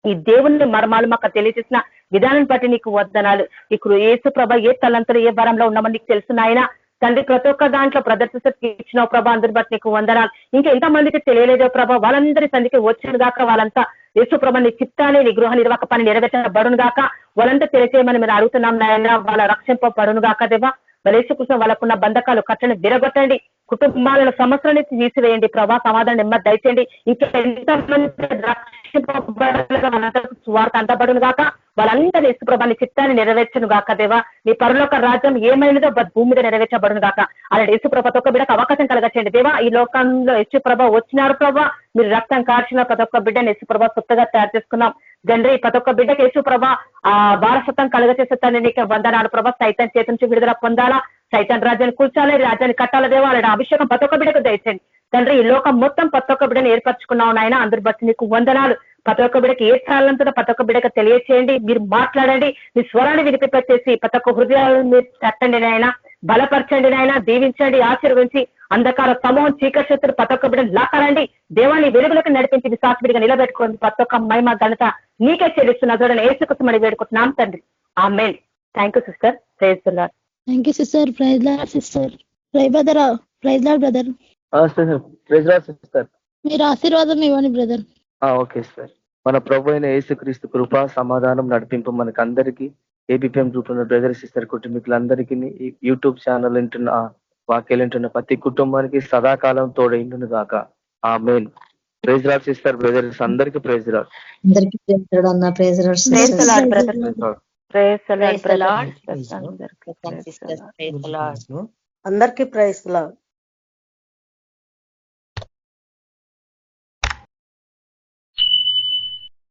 ఈ దేవుని మర్మాలు మాకు తెలియజేసిన విధానాన్ని బట్టి నీకు వందనాలు. ఇప్పుడు యేసు ప్రభా ఏ తలంతలు ఏ వరంలో ఉన్నామని నీకు తెలుసున్నాయినా తండ్రి. ప్రతి ఒక్క దాంట్లో ప్రదర్శించి ఇచ్చిన ప్రభా, అందరి బట్టి నీకు వందనాలు. ఇంకా ఎంతమందికి తెలియలేదో ప్రభా, వాళ్ళందరి సందికి వచ్చిన దాకా వాళ్ళంతా యేసు ప్రభా నీ చిత్తాన్ని, నీ గృహ నిర్వాహక పని నెరవేర్చబడును గాక. వాళ్ళంతా తెలియజేయమని మీరు అడుగుతున్నాం నాయన. వాళ్ళ రక్షింపబడును గాక దేవా. వాళ్ళ యేసు కోసం వాళ్ళకున్న బంధకాలు కట్టని విరగొట్టండి, కుటుంబాలను సమస్యలని తీసివేయండి ప్రభా. సమాధానం నెమ్మది దయచేయండి. ఇంకా ఎంతమంది రక్షింపబడాలి, స్వార్థ అంతబడును గాక. వాళ్ళందరూ యేసు ప్రభా నీ చిత్తాన్ని నెరవేర్చను గాక దేవా. నీ పరలోక రాజ్యం ఏమైనదో భూమి మీద నెరవేర్చబడును గాక. అలాంటి యేసు ప్రభా ప్రతి ఒక్క బిడ్డకు అవకాశం కలగచ్చండి దేవా. ఈ లోకంలో యేసు ప్రభా వచ్చినారు ప్రభా, మీరు రక్తం కార్చిన ప్రతి ఒక్క బిడ్డను యేసు ప్రభా కొత్తగా తయారు చేసుకున్నాం తండ్రి. ప్రతి ఒక్క బిడ్డకి యేసు ప్రభా ఆ వారసత్వం కలగచేసే తండ్రి నీకు వందనాలు ప్రభా. సైతాన్ చేతి నుంచి విడుదల పొందాలా, సైతాన్ రాజ్యాన్ని కూల్చాలి, రాజ్యాన్ని కట్టాల దేవా. అలాంటి అభిషేకం ప్రతి ఒక్క బిడ్డకు దయచేయండి తండ్రి. ఈ లోకం మొత్తం ప్రతి ఒక్క బిడ్డను ఏర్పరచుకున్నావు నాయన, అందరు బట్టి నీకు వందనాలు. ప్రతి ఒక్క బిడ్డకి ఏ స్థానంతో ప్రతి ఒక్క బిడ్డకు తెలియచేయండి, మీరు మాట్లాడండి, మీ స్వరాన్ని వినిపించేసి ప్రతి ఒక్క హృదయాలను మీరు తట్టండి నాయన, బలపరచండి నాయన, దీవించండి, ఆశీర్వించి అంధకార సమూహం చీకటి శక్తులు ప్రతి ఒక్క బిడ్డను లాకాలండి దేవాన్ని వెలుగులకు నడిపించి విశ్వాసవిడిగా నిలబెట్టుకోండి. ప్రతి ఒక్క మహిమ ఘనత నీకే చెల్లిస్తున్నా చూడండి. ఏసుకుమని వేడుకుంటున్నాం తండ్రి, amen. Thank you sister. Praise the Lord. Thank you sister. Praise Lord sister. Praise Lord brother. Praise Lord sister. మీరు ఆశీర్వాదం ఇవ్వండి బ్రదర్. Okay sir. మన ప్రభు అయిన యేసుక్రీస్తు కృప సమాధానం నడిపింపు మనకు అందరికీ, ఏబిపిఎం గ్రూప్ ఉన్న బ్రదర్ సిస్టర్ కుటుంబీకులందరికీ, యూట్యూబ్ ఛానల్ వింటున్న వాక్యాలు వింటున్న ప్రతి కుటుంబానికి సదాకాలం తోడైండును గాక. Amen. Praise Lord sister, brothers అందరికీ ప్రైజ్ లార్డ్. అందరికీ ప్రైజ్ లార్డ్ అన్న. Praise Lord praise the Lord brother. Praise the Lord Praise the brother. Lord. అందరికీ sisters, praise the Lord. అందరికీ ప్రైజ్ లార్డ్.